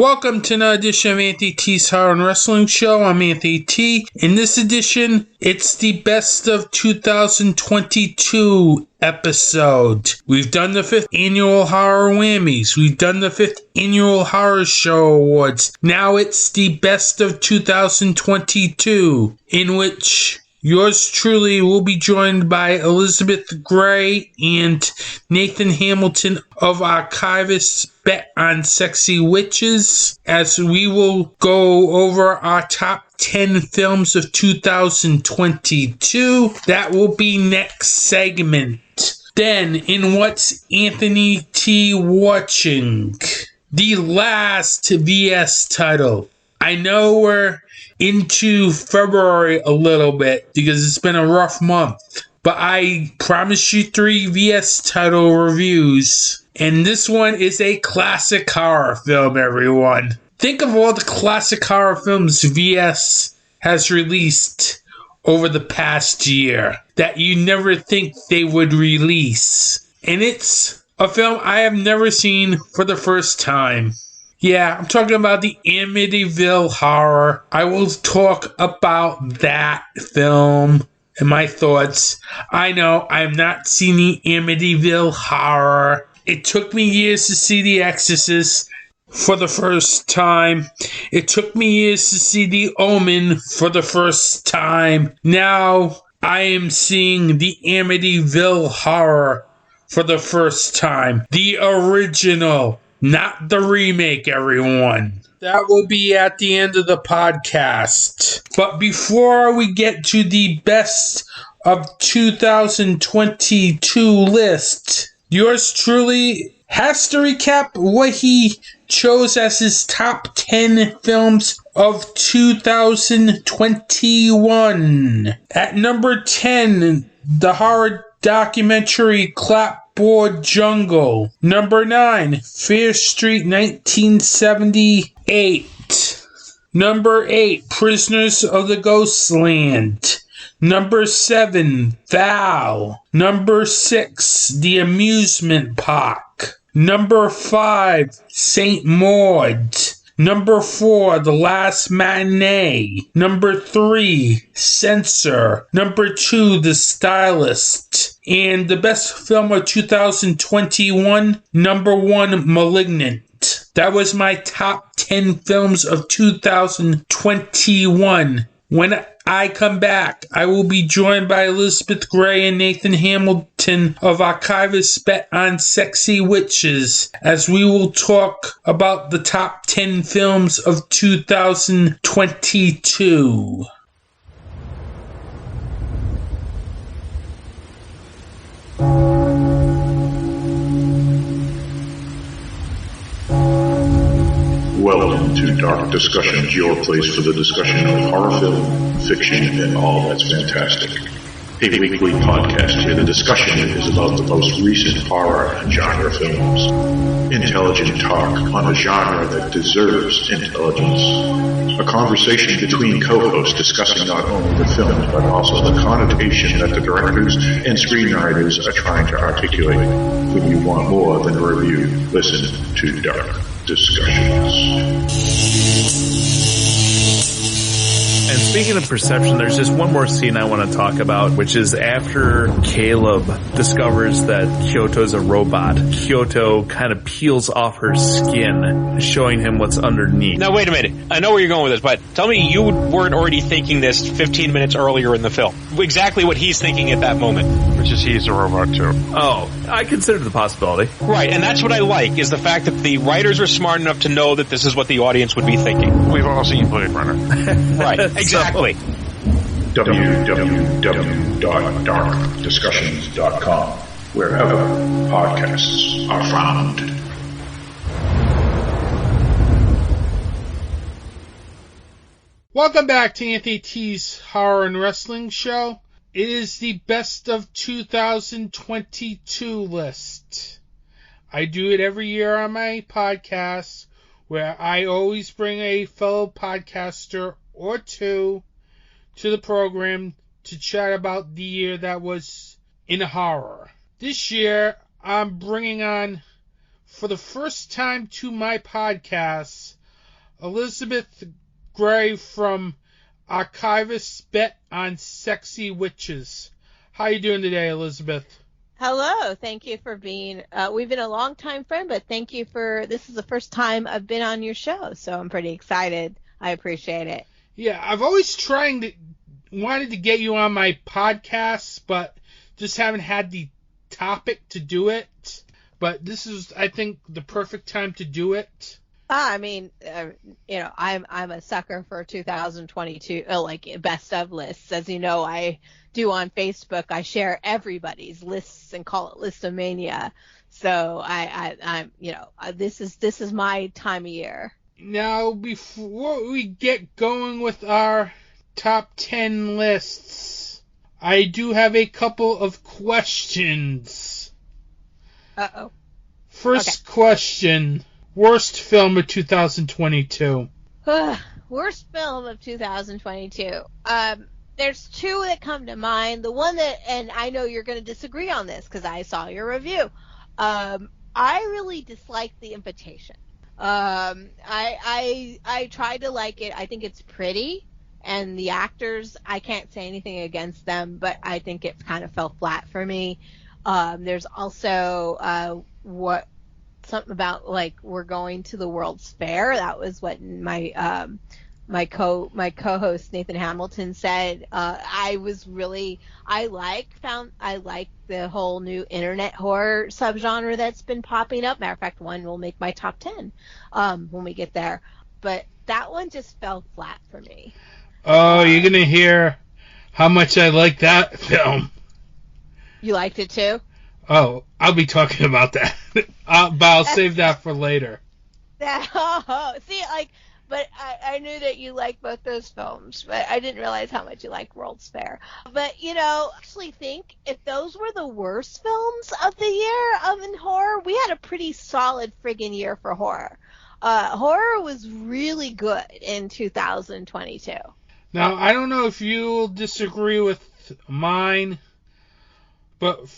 Welcome to another edition of Anthony T's Horror and Wrestling Show. I'm Anthony T. In this edition, it's the best of 2022 episode. We've done the 5th annual Horror Whammies. We've done the 5th annual Horror Show Awards. Now it's the best of 2022, in which yours truly will be joined by Elizabeth Gray and Nathan Hamilton of Archivists Bet on Sexy Witches, as we will go over our top 10 films of 2022. That will be next segment. Then, in What's Anthony T Watching? The last VS title. I know we're into February a little bit because it's been a rough month, but I promise you 3 VS title reviews, and this one is a classic horror film, everyone. Think of all the classic horror films VS has released over the past year that you never think they would release, and it's a film I have never seen for the first time. Yeah, I'm talking about the Amityville Horror. I will talk about that film and my thoughts. I know I've not seen the Amityville Horror. It took me years to see The Exorcist for the first time. It took me years to see The Omen for the first time. Now I am seeing the Amityville Horror for the first time. The original. Not the remake, everyone. That will be at the end of the podcast. But before we get to the best of 2022 list, yours truly has to recap what he chose as his top 10 films of 2021. At number 10, the horror documentary Clapboard Jungle. Number 9, Fear Street 1978. Number 8, Prisoners of the Ghostland. Number 7, Val. Number 6, The Amusement Park. Number 5, St. Maud. Number 4, The Last Matinee. Number 3, Censor. Number 2, The Stylist. And the best film of 2021, number 1, Malignant. That was my top 10 films of 2021. When I come back, I will be joined by Elizabeth Gray and Nathan Hamilton of Archivists Bet on Sexy Witches, as we will talk about the top 10 films of 2022. Welcome to Dark Discussions, your place for the discussion of horror film, fiction, and all that's fantastic. A weekly podcast where the discussion is about the most recent horror and genre films. Intelligent talk on a genre that deserves intelligence. A conversation between co-hosts discussing not only the film, but also the connotation that the directors and screenwriters are trying to articulate. When you want more than a review, listen to Dark Discussions. And speaking of perception, there's just one more scene I want to talk about, which is after Caleb discovers that Kyoto's a robot. Kyoto kind of peels off her skin, showing him what's underneath. Now, wait a minute. I know where you're going with this, but tell me you weren't already thinking this 15 minutes earlier in the film. Exactly what he's thinking at that moment. Which is he's a robot, too. Oh, I considered the possibility. Right, and that's what I like, is the fact that the writers were smart enough to know that this is what the audience would be thinking. We've all seen Blade Runner. Right, exactly. www.darkdiscussions.com, wherever podcasts are found. Welcome back to Anthony T's Horror and Wrestling Show. It is the best of 2022 list. I do it every year on my podcast, where I always bring a fellow podcaster or two to the program to chat about the year that was in horror. This year, I'm bringing on, for the first time to my podcast, Elizabeth Gray from Archivists Bet on Sexy Witches. How you doing today, Elizabeth? Hello. Thank you for being, we've been a long time friend, but thank you this is the first time I've been on your show, so I'm pretty excited. I appreciate it. Yeah, I've always wanted to get you on my podcast, but just haven't had the topic to do it. But this is, I think, the perfect time to do it. I mean, I'm a sucker for 2022, like best of lists. As you know, I do on Facebook. I share everybody's lists and call it Listomania. So I'm, this is my time of year. Now, before we get going with our top 10 lists, I do have a couple of questions. Uh-oh. First question. Worst film of 2022. Worst film of 2022. There's two that come to mind. The one that, and I know you're going to disagree on this because I saw your review. I really disliked The Invitation. I tried to like it. I think it's pretty, and the actors, I can't say anything against them, but I think it kind of fell flat for me. There's also something about like we're going to the World's Fair. That was what my co-host Nathan Hamilton said. I like the whole new internet horror subgenre that's been popping up. Matter of fact, one will make my top 10 when we get there. But that one just fell flat for me. Oh, you're gonna hear how much I like that film. You liked it too? Oh, I'll be talking about that. But I'll save that for later. But I knew that you liked both those films, but I didn't realize how much you liked World's Fair. But, I actually think if those were the worst films of the year in horror, we had a pretty solid friggin' year for horror. Horror was really good in 2022. Now, I don't know if you'll disagree with mine, but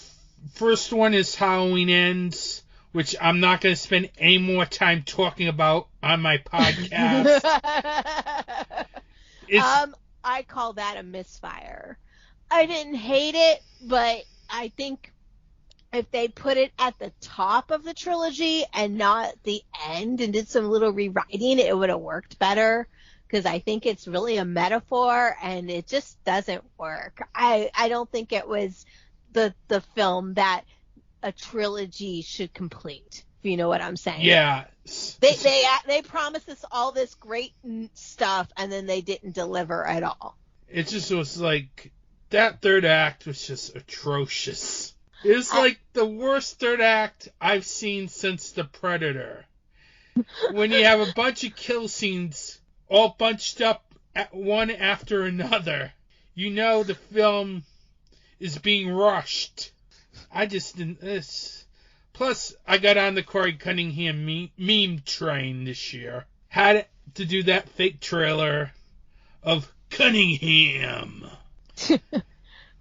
first one is Halloween Ends, which I'm not going to spend any more time talking about on my podcast. I call that a misfire. I didn't hate it, but I think if they put it at the top of the trilogy and not the end and did some little rewriting, it would have worked better, because I think it's really a metaphor and it just doesn't work. I don't think it was the film that a trilogy should complete, if you know what I'm saying. Yeah. They promised us all this great stuff, and then they didn't deliver at all. It just was like, that third act was just atrocious. It's like the worst third act I've seen since The Predator. When you have a bunch of kill scenes all bunched up at one after another, the film is being rushed. I just didn't. Plus, I got on the Corey Cunningham meme train this year. Had to do that fake trailer of Cunningham.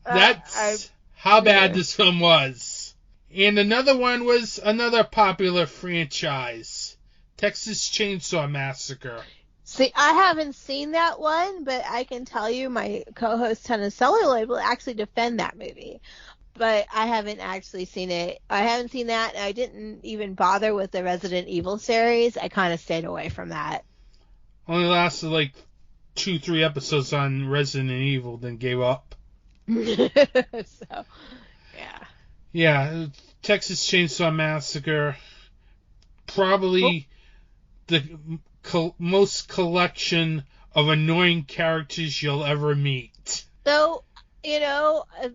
That's how bad this film was. And another one was another popular franchise, Texas Chainsaw Massacre. See, I haven't seen that one, but I can tell you my co-host Tana Celluloid will actually defend that movie. But I haven't actually seen it. I haven't seen that, and I didn't even bother with the Resident Evil series. I kind of stayed away from that. Only lasted like 2-3 episodes on Resident Evil, then gave up. So, yeah. Yeah, Texas Chainsaw Massacre, probably the most collection of annoying characters you'll ever meet. So,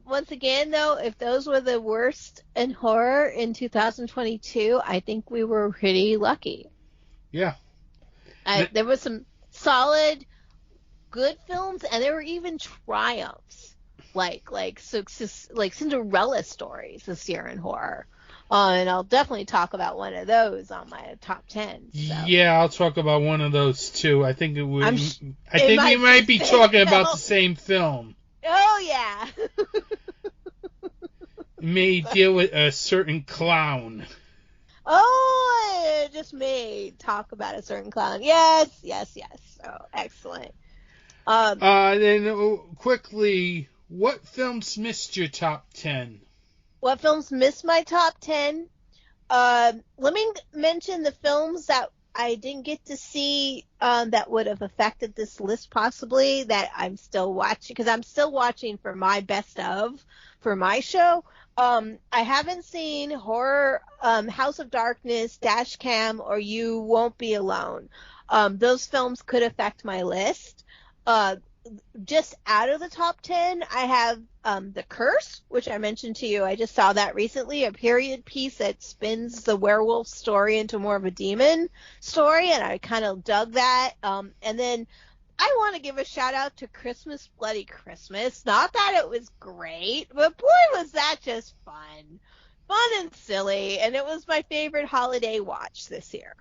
once again, though, if those were the worst in horror in 2022, I think we were pretty lucky. Yeah. There was some solid, good films, and there were even triumphs, like Cinderella stories this year in horror. And I'll definitely talk about one of those on my top 10. So. Yeah, I'll talk about one of those too. I think we might be talking about the same film. Oh yeah. It may deal with a certain clown. Oh, it just made talk about a certain clown. Yes. Oh, excellent. Then quickly, what films missed your top 10? What films missed my top 10? Let me mention the films that I didn't get to see that would have affected this list possibly that I'm still watching, because I'm still watching for my best of for my show. I haven't seen Horror, House of Darkness, Dash Cam, or You Won't Be Alone. Those films could affect my list. Just out of the top 10, I have The Curse, which I mentioned to you. I just saw that recently, a period piece that spins the werewolf story into more of a demon story, and I kind of dug that. And then I want to give a shout out to Christmas Bloody Christmas. Not that it was great, but boy, was that just fun and silly, and it was my favorite holiday watch this year.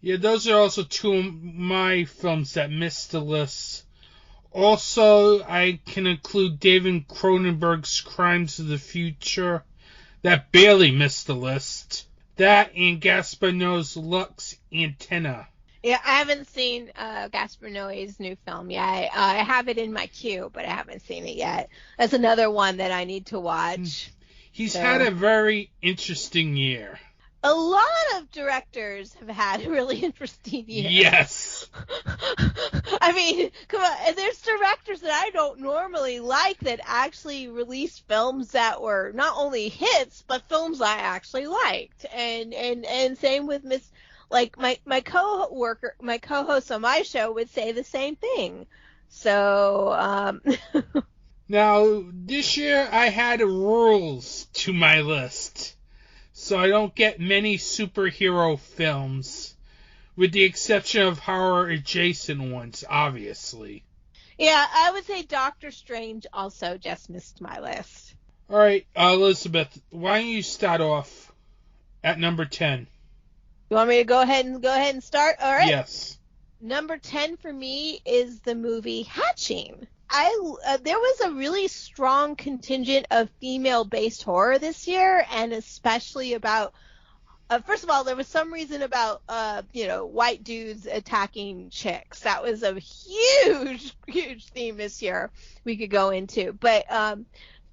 Yeah, those are also two of my films that missed the list. Also, I can include David Cronenberg's Crimes of the Future. That barely missed the list. That and Gaspar Noé's Lux Antenna. Yeah, I haven't seen Gaspar Noé's new film yet. I have it in my queue, but I haven't seen it yet. That's another one that I need to watch. He's had a very interesting year. A lot of directors have had a really interesting year. Yes. I mean, come on. And there's directors that I don't normally like that actually released films that were not only hits, but films I actually liked. And same with like my co-host on my show would say the same thing. So, Now, this year I had rules to my list. So I don't get many superhero films, with the exception of horror-adjacent ones, obviously. Yeah, I would say Doctor Strange also just missed my list. All right, Elizabeth, why don't you start off at number 10? You want me to go ahead and start? All right. Yes. Number 10 for me is the movie Hatching. There was a really strong contingent of female-based horror this year, and especially about first of all, there was some reason about white dudes attacking chicks. That was a huge theme this year we could go into. But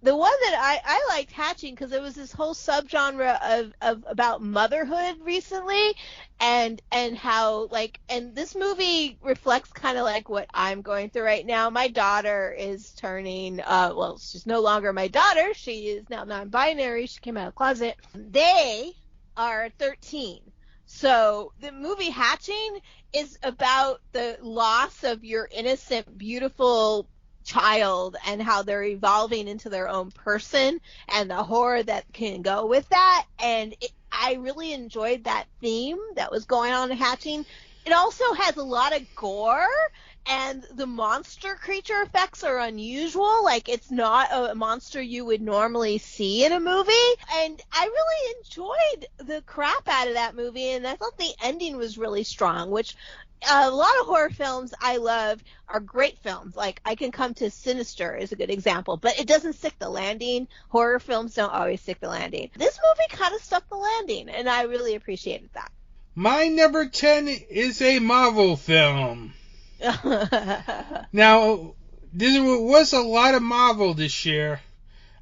the one that I liked, Hatching, because there was this whole subgenre of about motherhood recently, and how and this movie reflects kind of like what I'm going through right now. My daughter is turning she's no longer my daughter. She is now non-binary. She came out of the closet. They are 13. So the movie Hatching is about the loss of your innocent, beautiful child and how they're evolving into their own person and the horror that can go with that. And I really enjoyed that theme that was going on in Hatching. It also has a lot of gore, and the monster creature effects are unusual. Like, it's not a monster you would normally see in a movie. And I really enjoyed the crap out of that movie, and I thought the ending was really strong, which a lot of horror films I love are great films. Like, I can come to Sinister is a good example, but it doesn't stick the landing. Horror films don't always stick the landing. This movie kind of stuck the landing, and I really appreciated that. My number 10 is a Marvel film. Now, there was a lot of Marvel this year.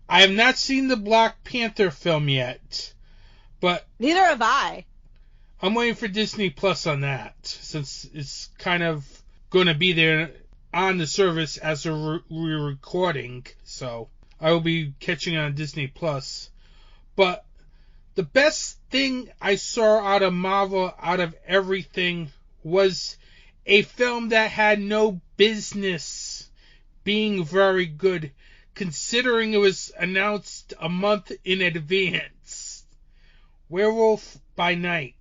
I have not seen the Black Panther film yet, but neither have I. I'm waiting for Disney Plus on that, since it's kind of going to be there on the service as we're recording, so I will be catching on Disney Plus. But the best thing I saw out of Marvel, out of everything, was a film that had no business being very good, considering it was announced a month in advance. Werewolf by Night.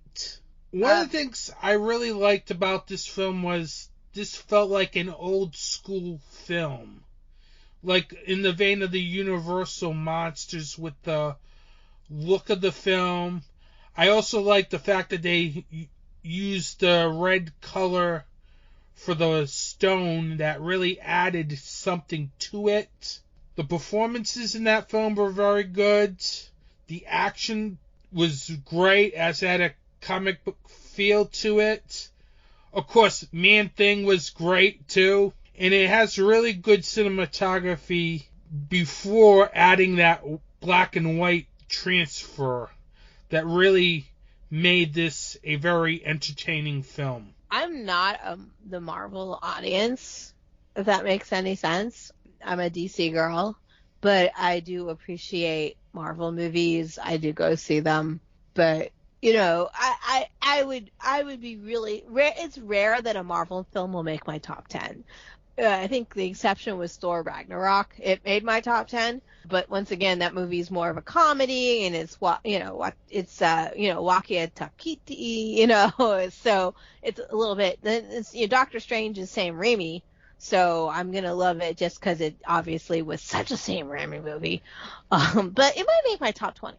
One of the things I really liked about this film was this felt like an old school film. Like in the vein of the Universal monsters with the look of the film. I also liked the fact that they used the red color for the stone that really added something to it. The performances in that film were very good. The action was great, as it had a comic book feel to it. Of course, Man-Thing was great too, and it has really good cinematography before adding that black and white transfer that really made this a very entertaining film. I'm not the Marvel audience, if that makes any sense. I'm a DC girl, but I do appreciate Marvel movies. I do go see them, but I would be really rare. It's rare that a Marvel film will make my top 10. I think the exception was Thor Ragnarok. It made my top 10, but once again, that movie is more of a comedy, and it's Wakia Takiti, so it's a little bit. Doctor Strange is Sam Raimi, so I'm gonna love it just because it obviously was such a Sam Raimi movie. But it might make my top 20.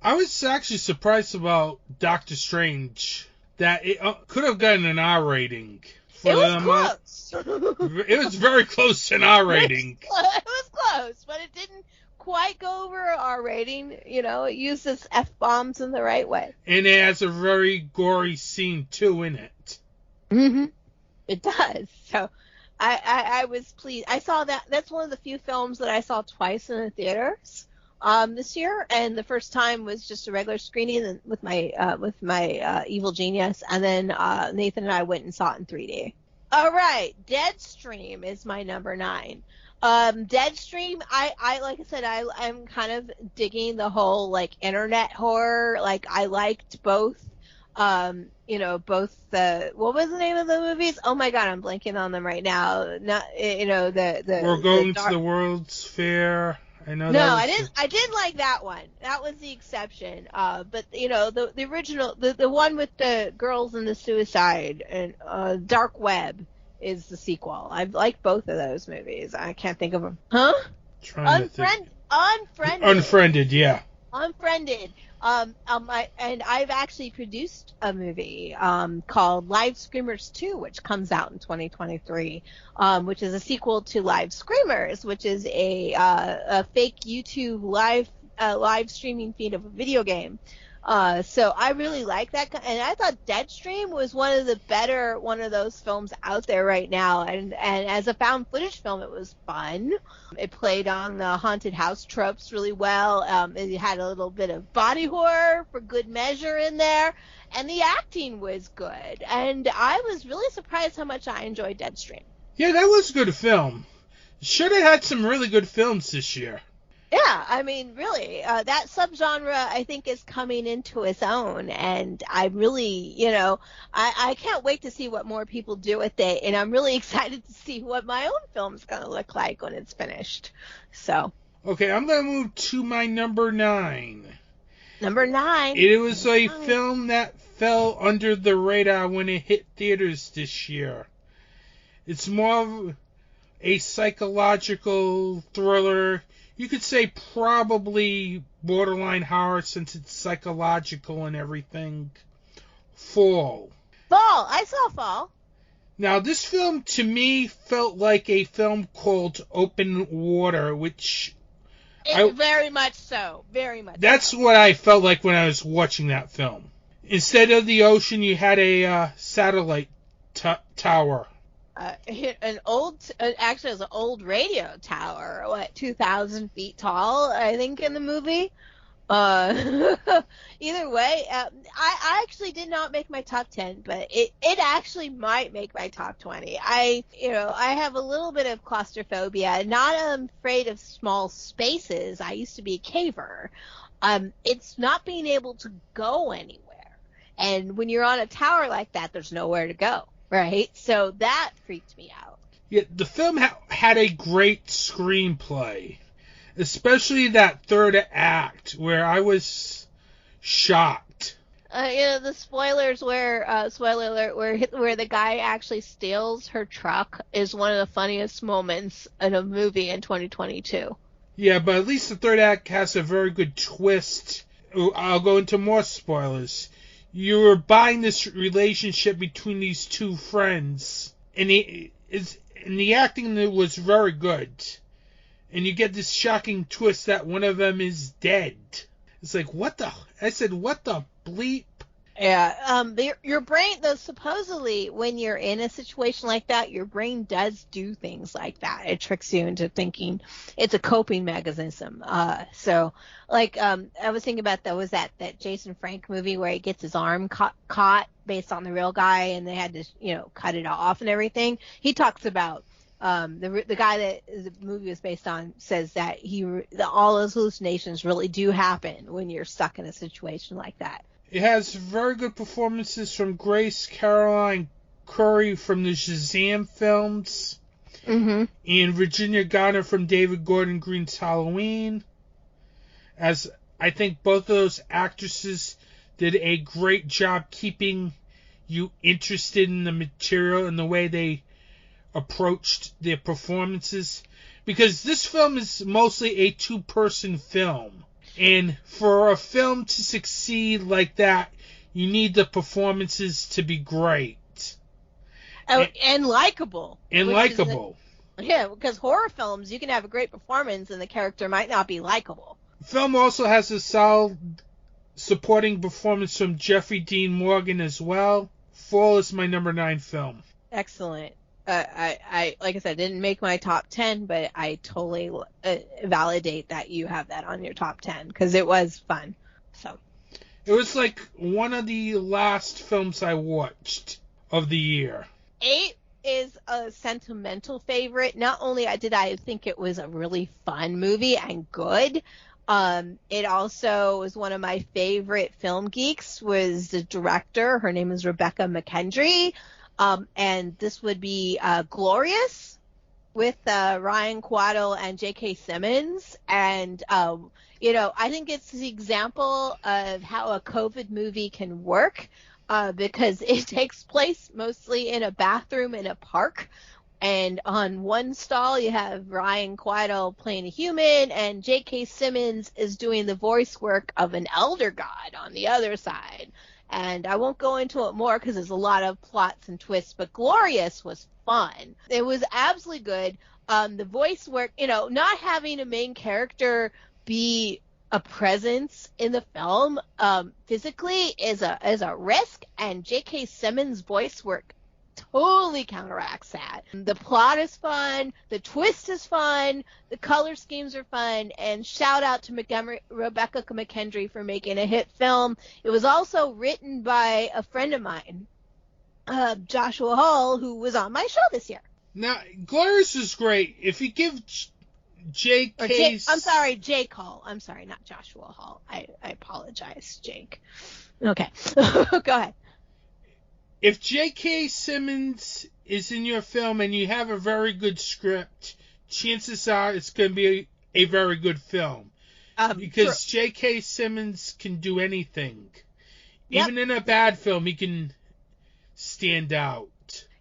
I was actually surprised about Doctor Strange that it could have gotten an R rating. It was close. It was very close to an R rating. It was close, but it didn't quite go over our rating. It uses F-bombs in the right way. And it has a very gory scene, too, in it. Mm-hmm. It does. So I was pleased. I saw that. That's one of the few films that I saw twice in the theaters this year. And the first time was just a regular screening with my Evil Genius. And then Nathan and I went and saw it in 3D. All right. Deadstream is my number 9. Deadstream, I like I said, I'm kind of digging the whole like internet horror. Like I liked both, both the, what was the name of the movies? Oh my God, I'm blanking on them right now. Not, We're going to the World's Fair. I know. No, I didn't like that one. That was the exception. But the original, the one with the girls and the suicide and Dark Web is the sequel. I like both of those movies. I can't think of them. Huh? Unfriended, yeah. Unfriended. And I've actually produced a movie called Live Screamers 2, which comes out in 2023, which is a sequel to Live Screamers, which is a fake YouTube live streaming feed of a video game. So I really like that, and I thought Deadstream was one of those films out there right now, and as a found footage film, it was fun. It played on the haunted house tropes really well. It had a little bit of body horror for good measure in there, and the acting was good, and I was really surprised how much I enjoyed Deadstream. Yeah, that was a good film. Should have had some really good films this year. Yeah, I mean, really, that subgenre, I think, is coming into its own, and I really, I can't wait to see what more people do with it, and I'm really excited to see what my own film's going to look like when it's finished, so. Okay, I'm going to move to my number 9. Number 9. It was a film that fell under the radar when it hit theaters this year. It's more of a psychological thriller. You could say probably borderline horror since it's psychological and everything. Fall. I saw Fall. Now, this film to me felt like a film called Open Water, which... Very much so. Very much That's so. what I felt like when I was watching that film. Instead of the ocean, you had a satellite tower. Actually, it was an old radio tower, 2,000 feet tall, I think, in the movie. Either way, I actually did not make my top 10, but it actually might make my top 20. I have a little bit of claustrophobia. Not afraid of small spaces. I used to be a caver. It's not being able to go anywhere. And when you're on a tower like that, there's nowhere to go. Right, so that freaked me out. Yeah, the film had a great screenplay, especially that third act where I was shocked. The spoilers where spoiler alert, where the guy actually steals her truck is one of the funniest moments in a movie in 2022. Yeah, but at least the third act has a very good twist. I'll go into more spoilers. You were buying this relationship between these two friends, and the acting was very good. And you get this shocking twist that one of them is dead. It's like, what the? I said, what the bleep? Yeah, your brain, though, supposedly when you're in a situation like that, your brain does do things like that. It tricks you into thinking it's a coping mechanism. So, like, I was thinking about that Jason Frank movie where he gets his arm caught based on the real guy, and they had to, cut it off and everything. He talks about the guy that the movie was based on says that all those hallucinations really do happen when you're stuck in a situation like that. It has very good performances from Grace Caroline Curry from the Shazam films, and Virginia Garner from David Gordon Green's Halloween. As I think both of those actresses did a great job keeping you interested in the material and the way they approached their performances. Because this film is mostly a two-person film. And for a film to succeed like that, you need the performances to be great. Oh, and likable. And likable. Yeah, because horror films, you can have a great performance and the character might not be likable. The film also has a solid supporting performance from Jeffrey Dean Morgan as well. Fall is my number 9 film. Excellent. I like I said, didn't make my top 10, but I totally validate that you have that on your top 10 because it was fun. So it was like one of the last films I watched of the year. 8 is a sentimental favorite. Not only did I think it was a really fun movie and good, it also was one of my favorite film geeks. Was the director? Her name is Rebecca McKendry. And this would be Glorious with Ryan Coadle and J.K. Simmons. And, I think it's the example of how a COVID movie can work because it takes place mostly in a bathroom in a park. And on one stall, you have Ryan Coadle playing a human, and J.K. Simmons is doing the voice work of an elder god on the other side. And I won't go into it more because there's a lot of plots and twists, but Glorious was fun. It was absolutely good. The voice work, not having a main character be a presence in the film physically is a risk, and J.K. Simmons' voice work totally counteracts that. The plot is fun, the twist is fun, the color schemes are fun, and shout out to Rebecca McKendry for making a hit film. It was also written by a friend of mine, Joshua Hall, who was on my show this year. Now, Glorious is great. If you give Jake Hall. I'm sorry, not Joshua Hall. I apologize, Jake. Okay, go ahead. If J.K. Simmons is in your film and you have a very good script, chances are it's going to be a very good film. Because J.K. Simmons can do anything. Yep. Even in a bad film, he can stand out.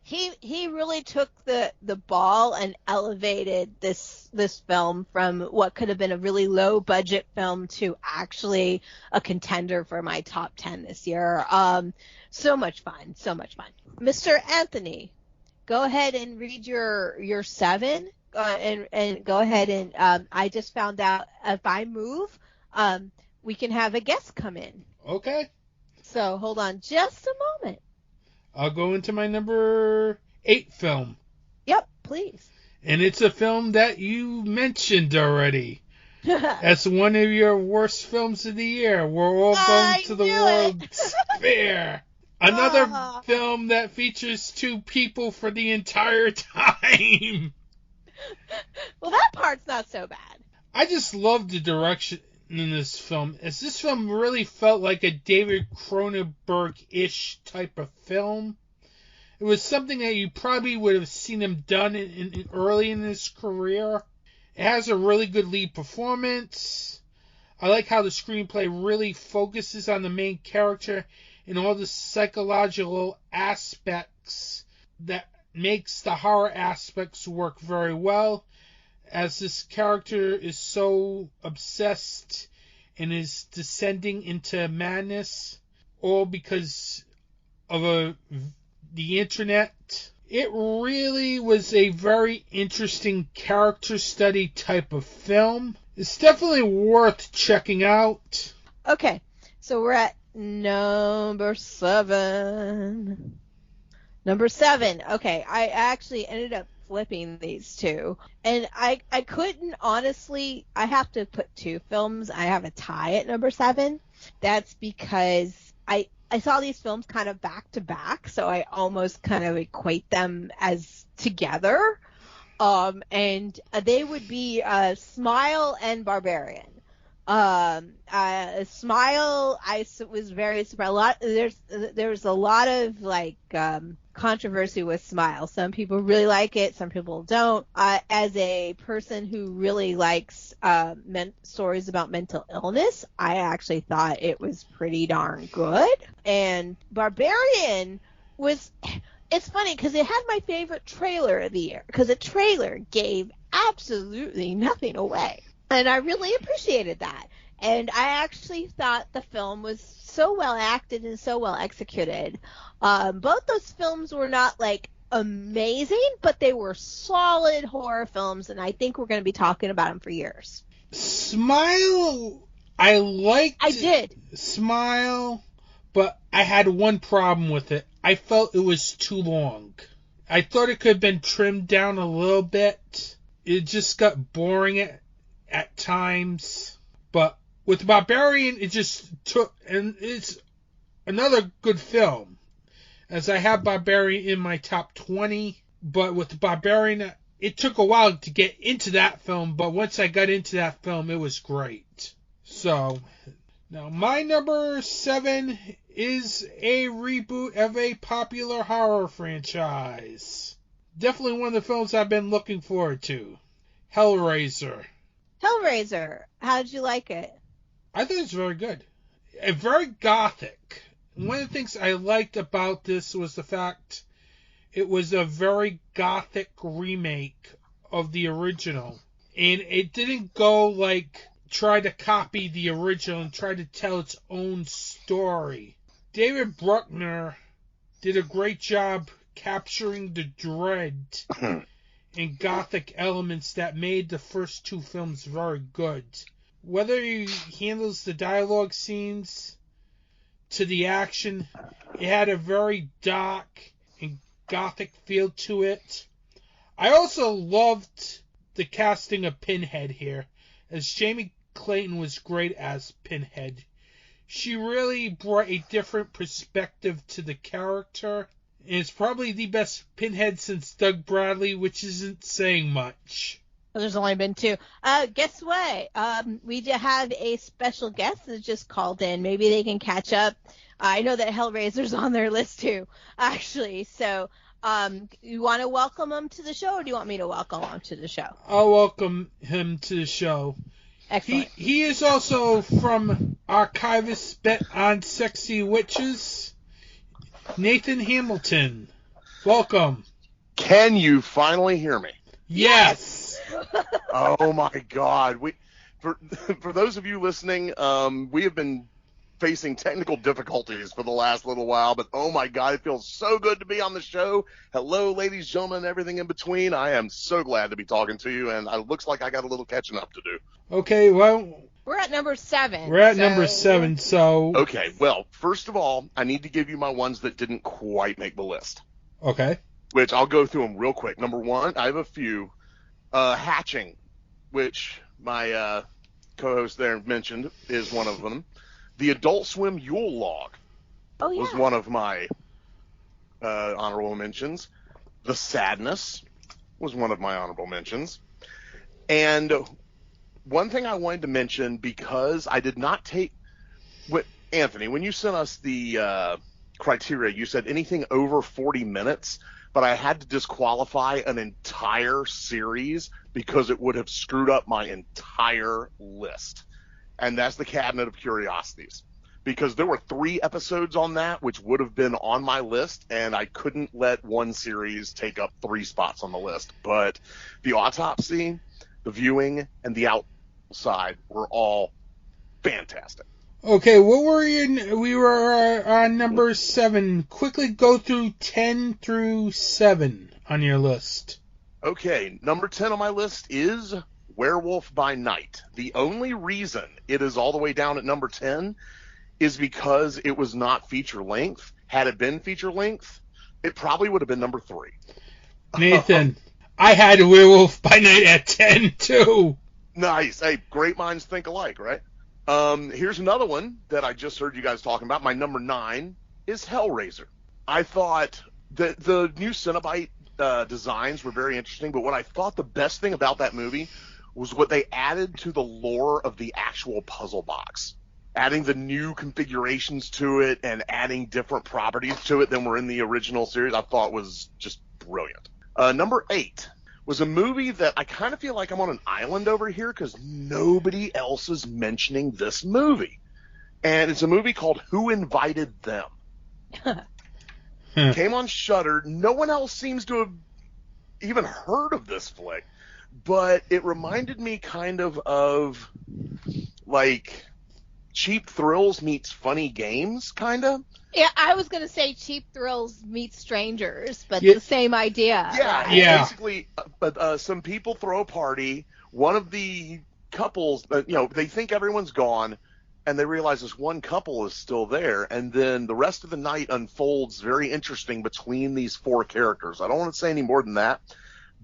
He really took the ball and elevated this film from what could have been a really low budget film to actually a contender for my top 10 this year. So much fun. Mr. Anthony, go ahead and read your 7 and go ahead and I just found out if I move, we can have a guest come in. Okay. So hold on just a moment. I'll go into my number 8 film. Yep, please. And it's a film that you mentioned already. That's one of your worst films of the year. We're all going to the World's Fair. Another film that features 2 people for the entire time. Well, that part's not so bad. I just love the direction in this film, as this film really felt like a David Cronenberg-ish type of film. It was something that you probably would have seen him done early in his career. It has a really good lead performance. I like how the screenplay really focuses on the main character and all the psychological aspects that makes the horror aspects work very well, as this character is so obsessed and is descending into madness, all because of the internet. It really was a very interesting character study type of film. It's definitely worth checking out. Okay, so we're at number 7. Number 7. Okay, I actually ended up flipping these two. And I couldn't, honestly, I have to put 2 films. I have a tie at number 7. That's because I saw these films kind of back to back, so I almost kind of equate them as together. And they would be Smile and Barbarian. Smile, was very surprised. There's a lot of like controversy with Smile. Some people really like it, some people don't. As a person who really likes stories about mental illness, I actually thought it was pretty darn good. And Barbarian was. It's funny because it had my favorite trailer of the year, because the trailer gave absolutely nothing away. And I really appreciated that. And I actually thought the film was so well acted and so well executed. Both those films were not like amazing, but they were solid horror films, and I think we're going to be talking about them for years. Smile, I liked. I did. Smile, but I had one problem with it. I felt it was too long. I thought it could have been trimmed down a little bit. It just got boring at times. But with Barbarian, it just took, and it's another good film, as I have Barbarian in my top 20. But with Barbarian, it took a while to get into that film, but once I got into that film, it was great. So, now my number 7 is a reboot of a popular horror franchise. Definitely one of the films I've been looking forward to. Hellraiser. Hellraiser. How did you like it? I thought it was very good. Very gothic. One of the things I liked about this was the fact it was a very gothic remake of the original. And it didn't go like try to copy the original and try to tell its own story. David Bruckner did a great job capturing the dread and gothic elements that made the first 2 films very good. Whether he handles the dialogue scenes to the action, it had a very dark and gothic feel to it. I also loved the casting of Pinhead here, as Jamie Clayton was great as Pinhead. She really brought a different perspective to the character, and it's probably the best Pinhead since Doug Bradley, which isn't saying much. Well, there's only been 2. Guess what? We have a special guest that just called in. Maybe they can catch up. I know that Hellraiser's on their list too, actually. So, you want to welcome him to the show, or do you want me to welcome him to the show? I'll welcome him to the show. Excellent. He is also from Archivists Bet on Sexy Witches. Nathan Hamilton, welcome. Can you finally hear me? Yes. Oh my God! For those of you listening, we have been facing technical difficulties for the last little while, but oh my God, it feels so good to be on the show. Hello, ladies, gentlemen, everything in between. I am so glad to be talking to you, and it looks like I got a little catching up to do. Okay, well, we're at number 7. We're at number 7, so... Okay, well, first of all, I need to give you my ones that didn't quite make the list. Okay. Which I'll go through them real quick. Number 1, I have a few. Hatching, which my co-host there mentioned, is one of them. The Adult Swim Yule Log was one of my honorable mentions. The Sadness was one of my honorable mentions. And one thing I wanted to mention, because I did not take... Anthony, when you sent us the criteria, you said anything over 40 minutes, but I had to disqualify an entire series because it would have screwed up my entire list. And that's the Cabinet of Curiosities. Because there were 3 episodes on that, which would have been on my list, and I couldn't let one series take up 3 spots on the list. But the Autopsy, the Viewing, and the Outside were all fantastic. Okay, what were you? We were on number 7. Quickly go through 10 through 7 on your list. Okay, number 10 on my list is Werewolf by Night. The only reason it is all the way down at number 10 is because it was not feature length. Had it been feature length, it probably would have been number 3. Nathan, I had Werewolf by Night at 10 too. Nice. Hey, great minds think alike, right? Here's another one that I just heard you guys talking about. My number 9 is Hellraiser. I thought that the new Cenobite designs were very interesting, but what I thought the best thing about that movie was what they added to the lore of the actual puzzle box. Adding the new configurations to it and adding different properties to it than were in the original series, I thought was just brilliant. Number 8 was a movie that I kind of feel like I'm on an island over here because nobody else is mentioning this movie. And it's a movie called Who Invited Them? Came on Shudder. No one else seems to have even heard of this flick, but it reminded me kind of like Cheap Thrills meets Funny Games, kind of. Yeah, I was going to say Cheap Thrills meets Strangers, but Yeah. the same idea. Yeah, Yeah. basically, some people throw a party. One of the couples, they think everyone's gone, and they realize this one couple is still there, and then the rest of the night unfolds very interesting between these 4 characters. I don't want to say any more than that,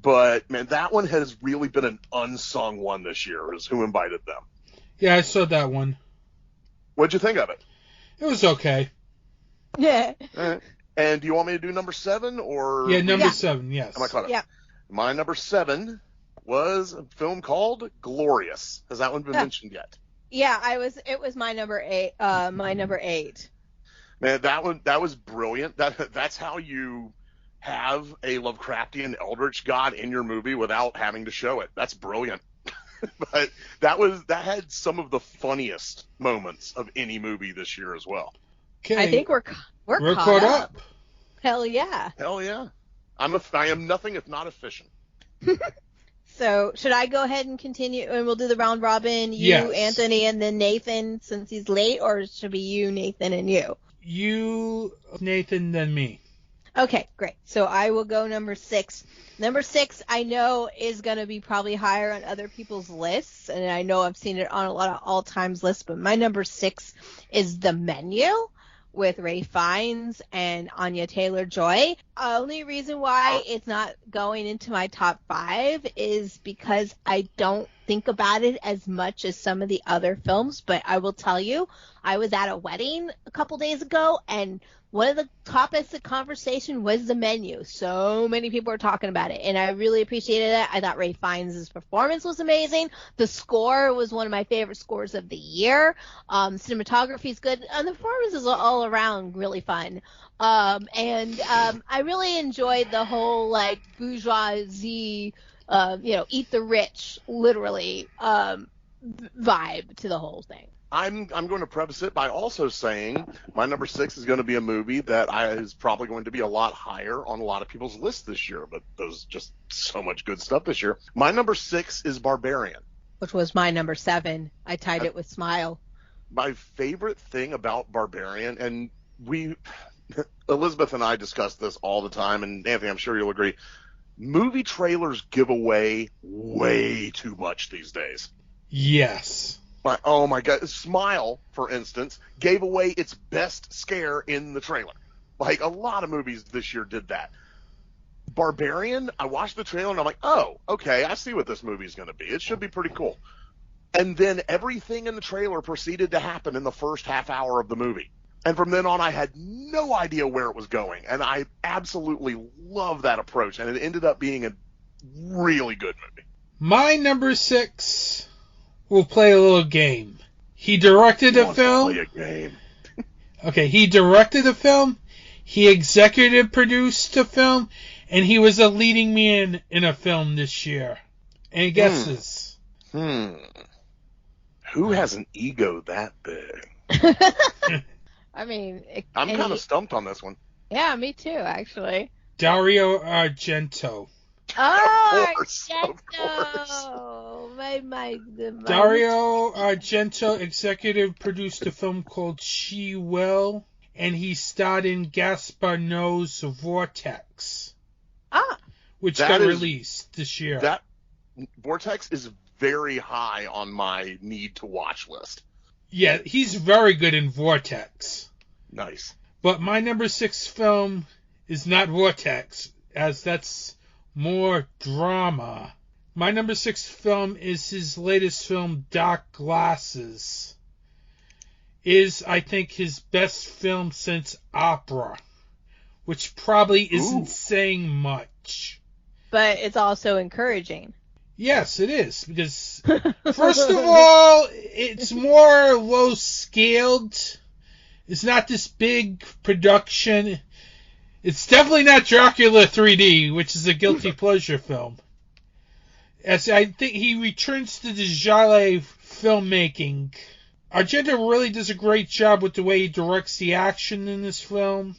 but, man, that one has really been an unsung one this year, is Who Invited Them. Yeah, I saw that one. What'd you think of it? It was okay. Yeah. And do you want me to do number 7, or... Yeah, number Yeah. 7, yes. Am I caught up? Yeah. My number 7 was a film called Glorious. Has that one been mentioned yet? Yeah, it was my number 8. Man, that was brilliant. That's how you have a Lovecraftian eldritch god in your movie without having to show it. That's brilliant. But that had some of the funniest moments of any movie this year as well. Okay. I think we're caught up. Hell yeah. Hell yeah. I am nothing if not efficient. So should I go ahead and continue, and we'll do the round robin, you, Yes. Anthony, and then Nathan since he's late, or should it be you, Nathan, and you? You, Nathan, then me. Okay, great. So I will go number 6. Number 6, I know, is going to be probably higher on other people's lists, and I know I've seen it on a lot of all-times lists, but my number 6 is The Menu with Ray Fiennes and Anya Taylor-Joy. Only reason why it's not going into my top 5 is because I don't think about it as much as some of the other films, but I will tell you, I was at a wedding a couple days ago, and one of the topics of conversation was The Menu. So many people were talking about it, and I really appreciated it. I thought Ray Fiennes' performance was amazing. The score was one of my favorite scores of the year. Cinematography is good, and the performance is all around really fun. I really enjoyed the whole like bourgeoisie, eat the rich, literally, vibe to the whole thing. I'm going to preface it by also saying my number 6 is going to be a movie that is probably going to be a lot higher on a lot of people's lists this year, but there's just so much good stuff this year. My number 6 is Barbarian. Which was my number 7. I tied it with Smile. My favorite thing about Barbarian, and Elizabeth and I discuss this all the time, and Anthony, I'm sure you'll agree, movie trailers give away way too much these days. Yes. Oh my God. Smile, for instance, gave away its best scare in the trailer. Like, a lot of movies this year did that. Barbarian, I watched the trailer and I'm like, oh, okay, I see what this movie's going to be. It should be pretty cool. And then everything in the trailer proceeded to happen in the first half hour of the movie. And from then on, I had no idea where it was going. And I absolutely love that approach. And it ended up being a really good movie. My number 6 will play a little game. He directed a film. Play a game. Okay, he directed a film. He executive produced a film. And he was a leading man in a film this year. Any guesses? Who has an ego that big? I mean, I'm kind of stumped on this one. Yeah, me too, actually. Dario Argento. Oh, Of course. Dario Argento executive produced a film called She Will, and he starred in Gaspar Noé's Vortex, which got released this year. That Vortex is very high on my need to watch list. Yeah, he's very good in Vortex. Nice. But my number 6 film is not Vortex, as that's more drama. My number 6 film is his latest film, Dark Glasses. Is, I think, his best film since Opera, which probably isn't saying much. But it's also encouraging. Yes, it is, because, first of all, it's more low-scaled. It's not this big production. It's definitely not Dracula 3D, which is a guilty pleasure film. As I think he returns to the genre filmmaking. Argento really does a great job with the way he directs the action in this film,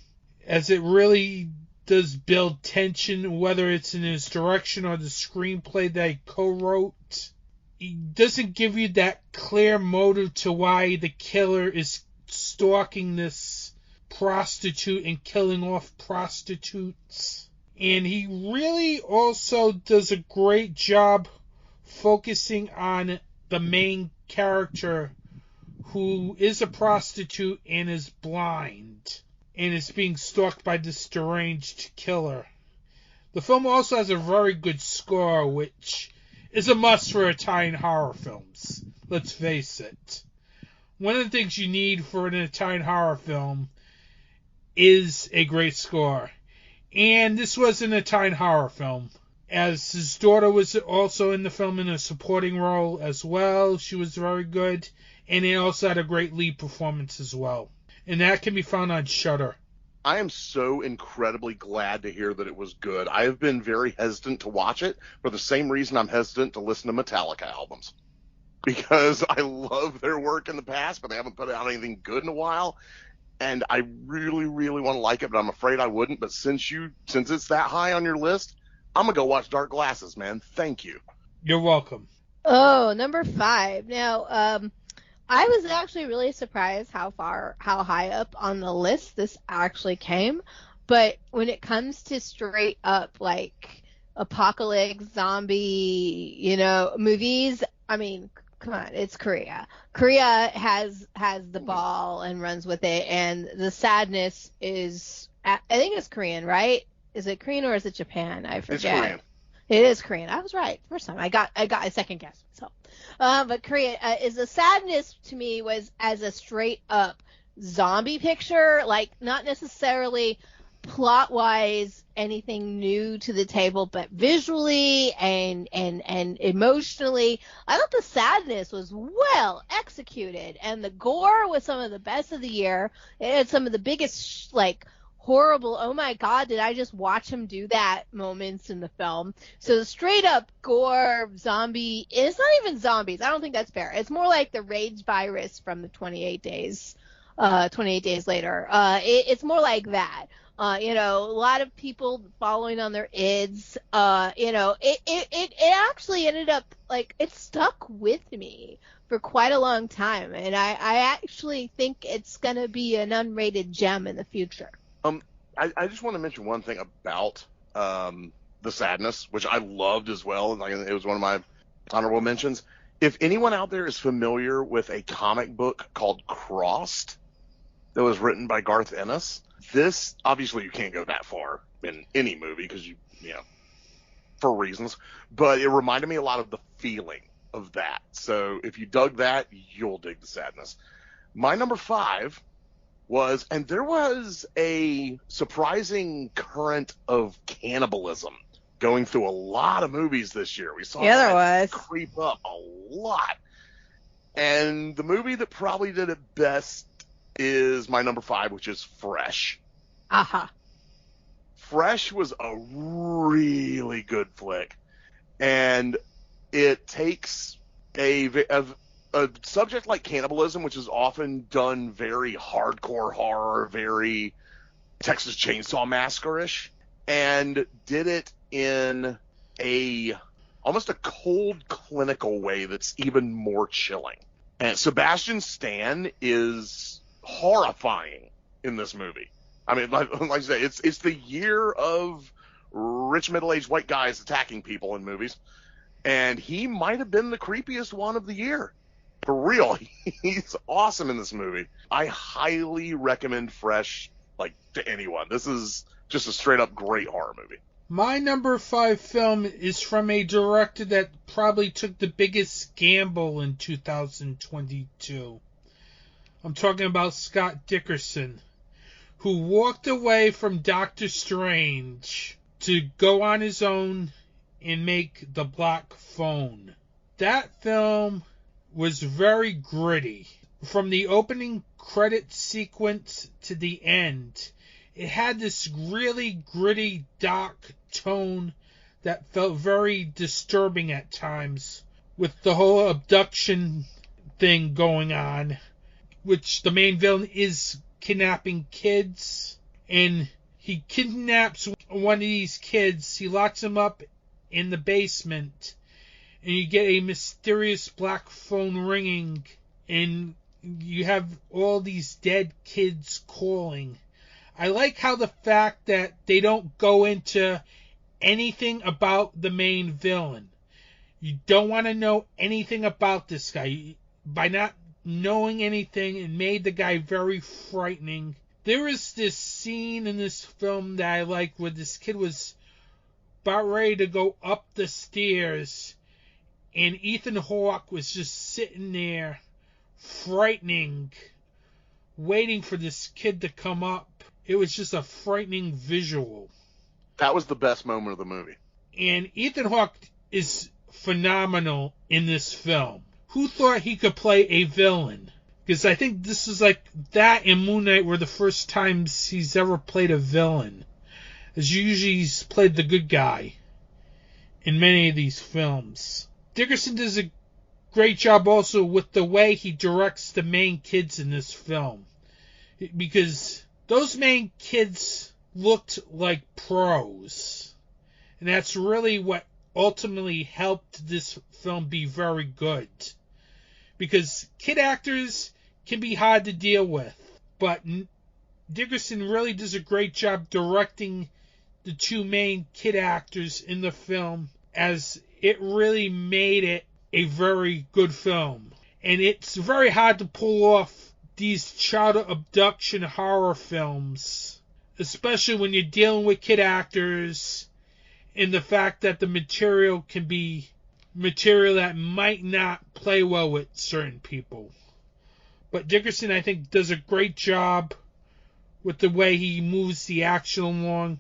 as it really does build tension, whether it's in his direction or the screenplay that he co-wrote. He doesn't give you that clear motive to why the killer is stalking this prostitute and killing off prostitutes. And he really also does a great job focusing on the main character, who is a prostitute and is blind and is being stalked by this deranged killer. The film also has a very good score, which is a must for Italian horror films. Let's face it. One of the things you need for an Italian horror film is a great score. And this was an Italian horror film, as his daughter was also in the film in a supporting role as well. She was very good. And he also had a great lead performance as well. And that can be found on Shudder. I am so incredibly glad to hear that it was good. I have been very hesitant to watch it for the same reason I'm hesitant to listen to Metallica albums. Because I love their work in the past, but they haven't put out anything good in a while. And I really, really want to like it, but I'm afraid I wouldn't. But since it's that high on your list, I'm going to go watch Dark Glasses, man. Thank you. You're welcome. Oh, number 5. Now, I was actually really surprised how high up on the list this actually came. But when it comes to straight up, like, apocalypse, zombie, movies, I mean, come on, it's Korea. Korea has the ball and runs with it, and the sadness is, I think it's Korean, right? Is it Korean or is it Japan? I forget. It's Korean. It is Korean. I was right first time. I got a second guess. So, but Korean is the sadness to me was as a straight up zombie picture, like not necessarily plot wise anything new to the table, but visually and emotionally, I thought the sadness was well executed, and the gore was some of the best of the year. It had some of the biggest horrible, oh my god, did I just watch him do that moments in the film. So the straight up gore zombie, it's not even zombies, I don't think that's fair. It's more like the rage virus from the 28 days later. It's more like that. A lot of people following on their ids. It actually ended up, it stuck with me for quite a long time, and I actually think it's gonna be an unrated gem in the future. I just want to mention one thing about the sadness, which I loved as well. It was one of my honorable mentions. If anyone out there is familiar with a comic book called Crossed that was written by Garth Ennis, this, obviously you can't go that far in any movie because for reasons, but it reminded me a lot of the feeling of that. So if you dug that, you'll dig the sadness. My number 5 was, and there was a surprising current of cannibalism going through a lot of movies this year. We saw that creep up a lot. And the movie that probably did it best is my number 5, which is Fresh. Aha. Fresh was a really good flick. And it takes a subject like cannibalism, which is often done very hardcore horror, very Texas Chainsaw Massacre-ish, and did it in almost a cold, clinical way that's even more chilling. And Sebastian Stan is horrifying in this movie. I mean, like I say, it's the year of rich middle-aged white guys attacking people in movies. and he might have been the creepiest one of the year. For real, he's awesome in this movie. I highly recommend Fresh, to anyone. This is just a straight up great horror movie. My number 5 film is from a director that probably took the biggest gamble in 2022. I'm talking about Scott Dickerson, who walked away from Doctor Strange to go on his own and make The Black Phone. That film was very gritty. From the opening credit sequence to the end, it had this really gritty, dark tone that felt very disturbing at times, with the whole abduction thing going on, which the main villain is kidnapping kids, and he kidnaps one of these kids, he locks him up in the basement, and you get a mysterious black phone ringing, and you have all these dead kids calling. I like how the fact that they don't go into anything about the main villain. You don't want to know anything about this guy. By not knowing anything, it made the guy very frightening. There is this scene in this film that I like where this kid was about ready to go up the stairs, and Ethan Hawke was just sitting there, frightening, waiting for this kid to come up. It was just a frightening visual. That was the best moment of the movie. And Ethan Hawke is phenomenal in this film. Who thought he could play a villain? Because I think this is like that and Moon Knight were the first times he's ever played a villain. As usually he's played the good guy in many of these films. Dickerson does a great job also with the way he directs the main kids in this film. Because those main kids looked like pros. And that's really what ultimately helped this film be very good. Because kid actors can be hard to deal with. But Dickerson really does a great job directing the two main kid actors in the film, as it really made it a very good film. And it's very hard to pull off these child abduction horror films, especially when you're dealing with kid actors, and the fact that the material can be material that might not play well with certain people. But Dickerson, I think, does a great job with the way he moves the action along,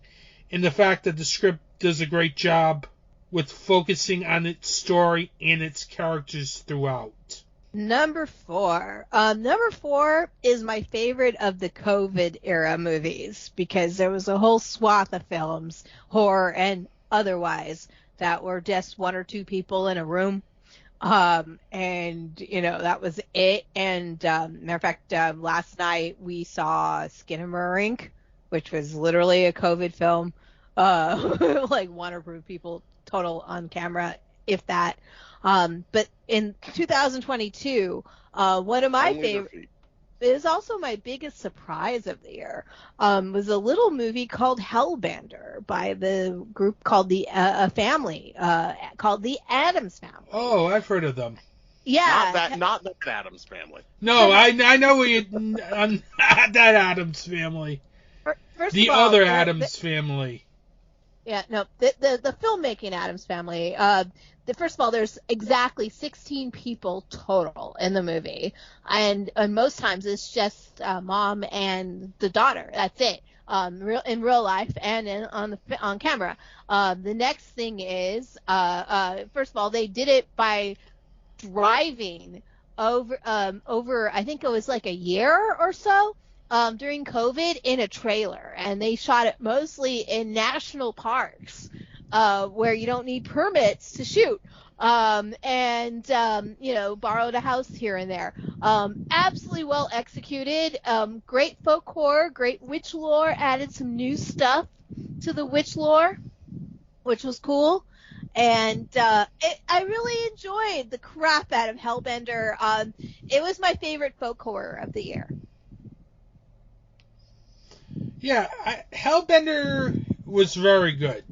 and the fact that the script does a great job with focusing on its story and its characters throughout. Number 4. Number 4 is my favorite of the COVID era movies, because there was a whole swath of films, horror and otherwise, that were just one or two people in a room. And, that was it. And, matter of fact, last night we saw Skinamarink, which was literally a COVID film. Like one or two people total on camera, if that. But in 2022, one of my favorite, it is also my biggest surprise of the year, was a little movie called Hellbender by the group called the family, called the Addams Family. Oh, I've heard of them. Yeah. Not the Addams Family. No, I know where you, not that Addams Family. First the of all, other Addams Family. Yeah, no, the filmmaking Addams Family. First of all, there's exactly 16 people total in the movie, and most times it's just mom and the daughter. That's it. In real life and on camera. The next thing is, first of all, they did it by driving over. I think it was like a year or so. During COVID in a trailer, and they shot it mostly in national parks, where you don't need permits to shoot, and borrowed a house here and there. Absolutely well executed, great folk horror, great witch lore, added some new stuff to the witch lore, which was cool. And I really enjoyed the crap out of Hellbender. It was my favorite folk horror of the year. Yeah, Hellbender was very good.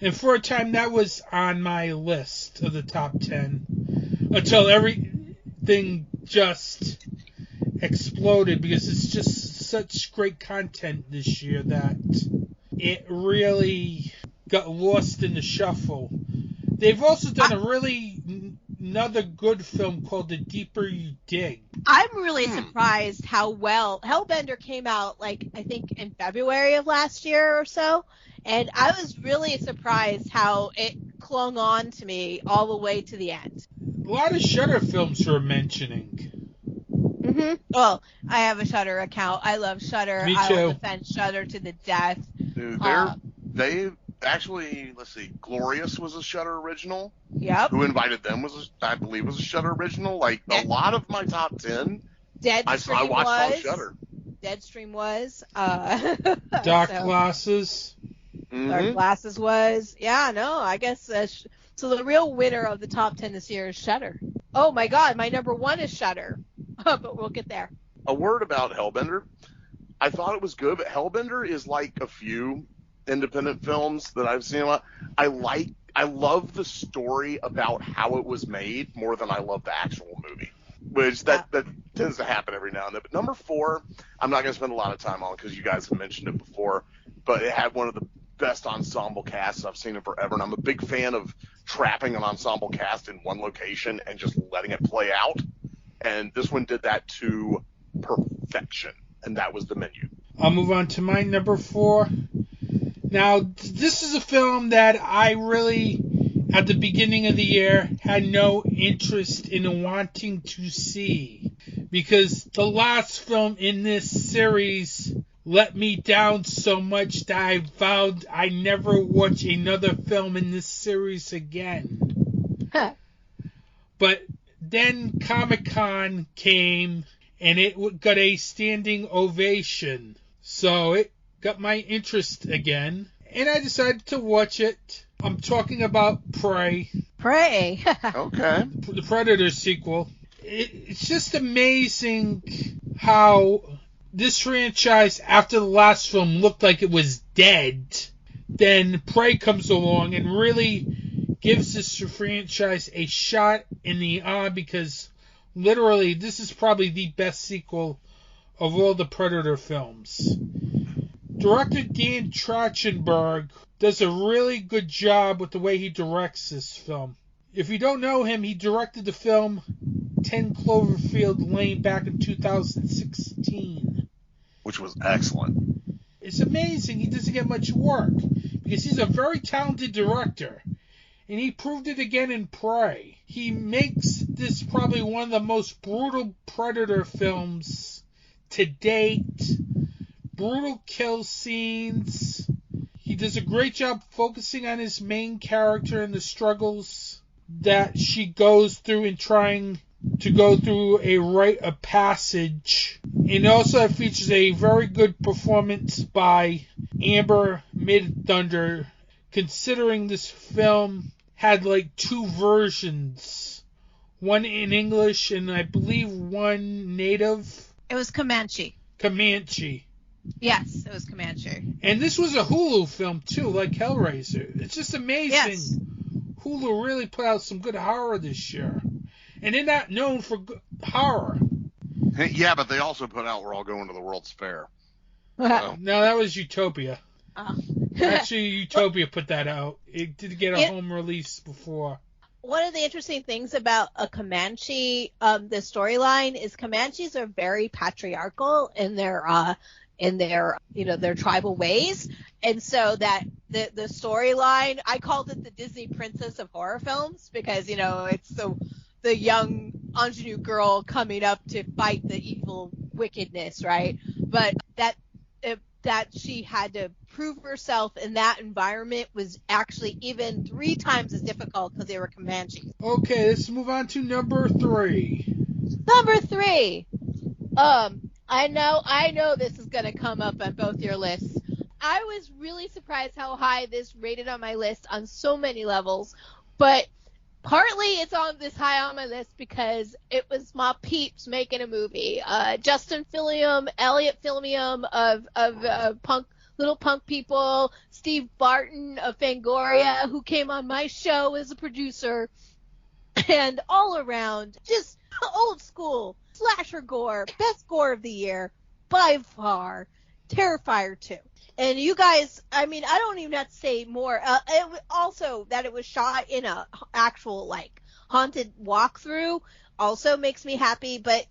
And for a time, that was on my list of the top 10 until everything just exploded, because it's just such great content this year that it really got lost in the shuffle. They've also done another good film called The Deeper You Dig. I'm really surprised how well Hellbender came out, like, I think in February of last year or so, and I was really surprised how it clung on to me all the way to the end. A lot of Shudder films we're mentioning. Mm-hmm. Well, I have a Shudder account. I love Shudder. Me I too. will defend Shudder to the death. Dude, they actually, let's see, Glorious was a Shudder original. Yep. Who Invited Them I believe was a Shudder original. Like, a lot of my top 10, I watched on Shudder. Deadstream was. Dark Glasses. Mm-hmm. Dark Glasses was. Yeah, no, I guess. So the real winner of the top 10 this year is Shudder. Oh my God, my number 1 is Shudder. But we'll get there. A word about Hellbender. I thought it was good, but Hellbender is like a few independent films that I've seen a lot. I love the story about how it was made more than I love the actual movie, which that tends to happen every now and then. But number 4, I'm not going to spend a lot of time on because you guys have mentioned it before, but it had one of the best ensemble casts I've seen in forever, and I'm a big fan of trapping an ensemble cast in one location and just letting it play out. And this one did that to perfection, and that was The Menu. I'll move on to my number 4. Now, this is a film that I really, at the beginning of the year, had no interest in wanting to see, because the last film in this series let me down so much that I vowed I never watch another film in this series again. But then Comic-Con came, and it got a standing ovation. So it got my interest again, and I decided to watch it. I'm talking about Prey. Prey. Okay. The Predator sequel. It's just amazing how this franchise, after the last film, looked like it was dead. Then Prey comes along and really gives this franchise a shot in the arm, because literally this is probably the best sequel of all the Predator films. Director Dan Trachtenberg does a really good job with the way he directs this film. If you don't know him, he directed the film 10 Cloverfield Lane back in 2016. Which was excellent. It's amazing he doesn't get much work, because he's a very talented director. And he proved it again in Prey. He makes this probably one of the most brutal Predator films to date. Brutal kill scenes. He does a great job focusing on his main character and the struggles that she goes through in trying to go through a rite of passage. And also features a very good performance by Amber Midthunder, considering this film had like 2 versions. One in English and I believe one native. It was Comanche. Yes, it was Comanche. And this was a Hulu film too, like Hellraiser. It's just amazing. Yes. Hulu really put out some good horror this year. And they're not known for good horror. Yeah, but they also put out We're All Going to the World's Fair. No, that was Utopia. Oh. Actually, Utopia put that out. It did get a home release before. One of the interesting things about a Comanche, the storyline, is Comanches are very patriarchal in their their tribal ways, and so that the storyline, I called it the Disney Princess of horror films, because it's the young ingenue girl coming up to fight the evil wickedness, right? But that she had to prove herself in that environment was actually even 3 times as difficult because they were Comanches. Okay, let's move on to number 3. Number 3. I know this is going to come up on both your lists. I was really surprised how high this rated on my list on so many levels, but partly it's on this high on my list because it was my peeps making a movie. Justin Fillion, Elliot Filmium of Punk Little Punk People, Steve Barton of Fangoria, who came on my show as a producer, and all around, just old school, slasher gore, best gore of the year, by far, Terrifier 2. And you guys, I mean, I don't even have to say more. Also, that it was shot in a actual, like, haunted walkthrough also makes me happy. But,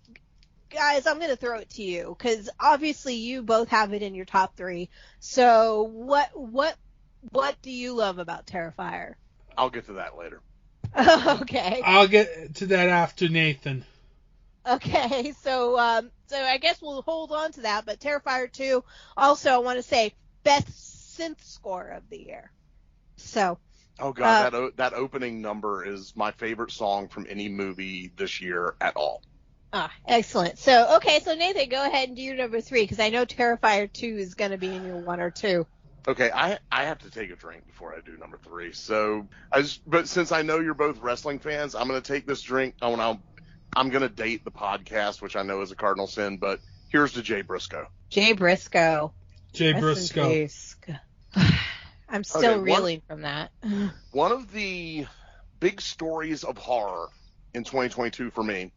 guys, I'm going to throw it to you, because obviously you both have it in your top 3. So what do you love about Terrifier? I'll get to that later. Okay. I'll get to that after Nathan. Okay, so I guess we'll hold on to that. But Terrifier 2, also I want to say best synth score of the year. So. Oh God, that opening number is my favorite song from any movie this year at all. Excellent. So Nathan, go ahead and do your number 3, because I know Terrifier 2 is going to be in your 1 or 2. Okay, I have to take a drink before I do number 3. So but since I know you're both wrestling fans, I'm going to take this drink. I'm going to date the podcast, which I know is a cardinal sin, but here's to Jay Briscoe. Jay Briscoe. Jay Briscoe. I'm still reeling from that. One of the big stories of horror in 2022 for me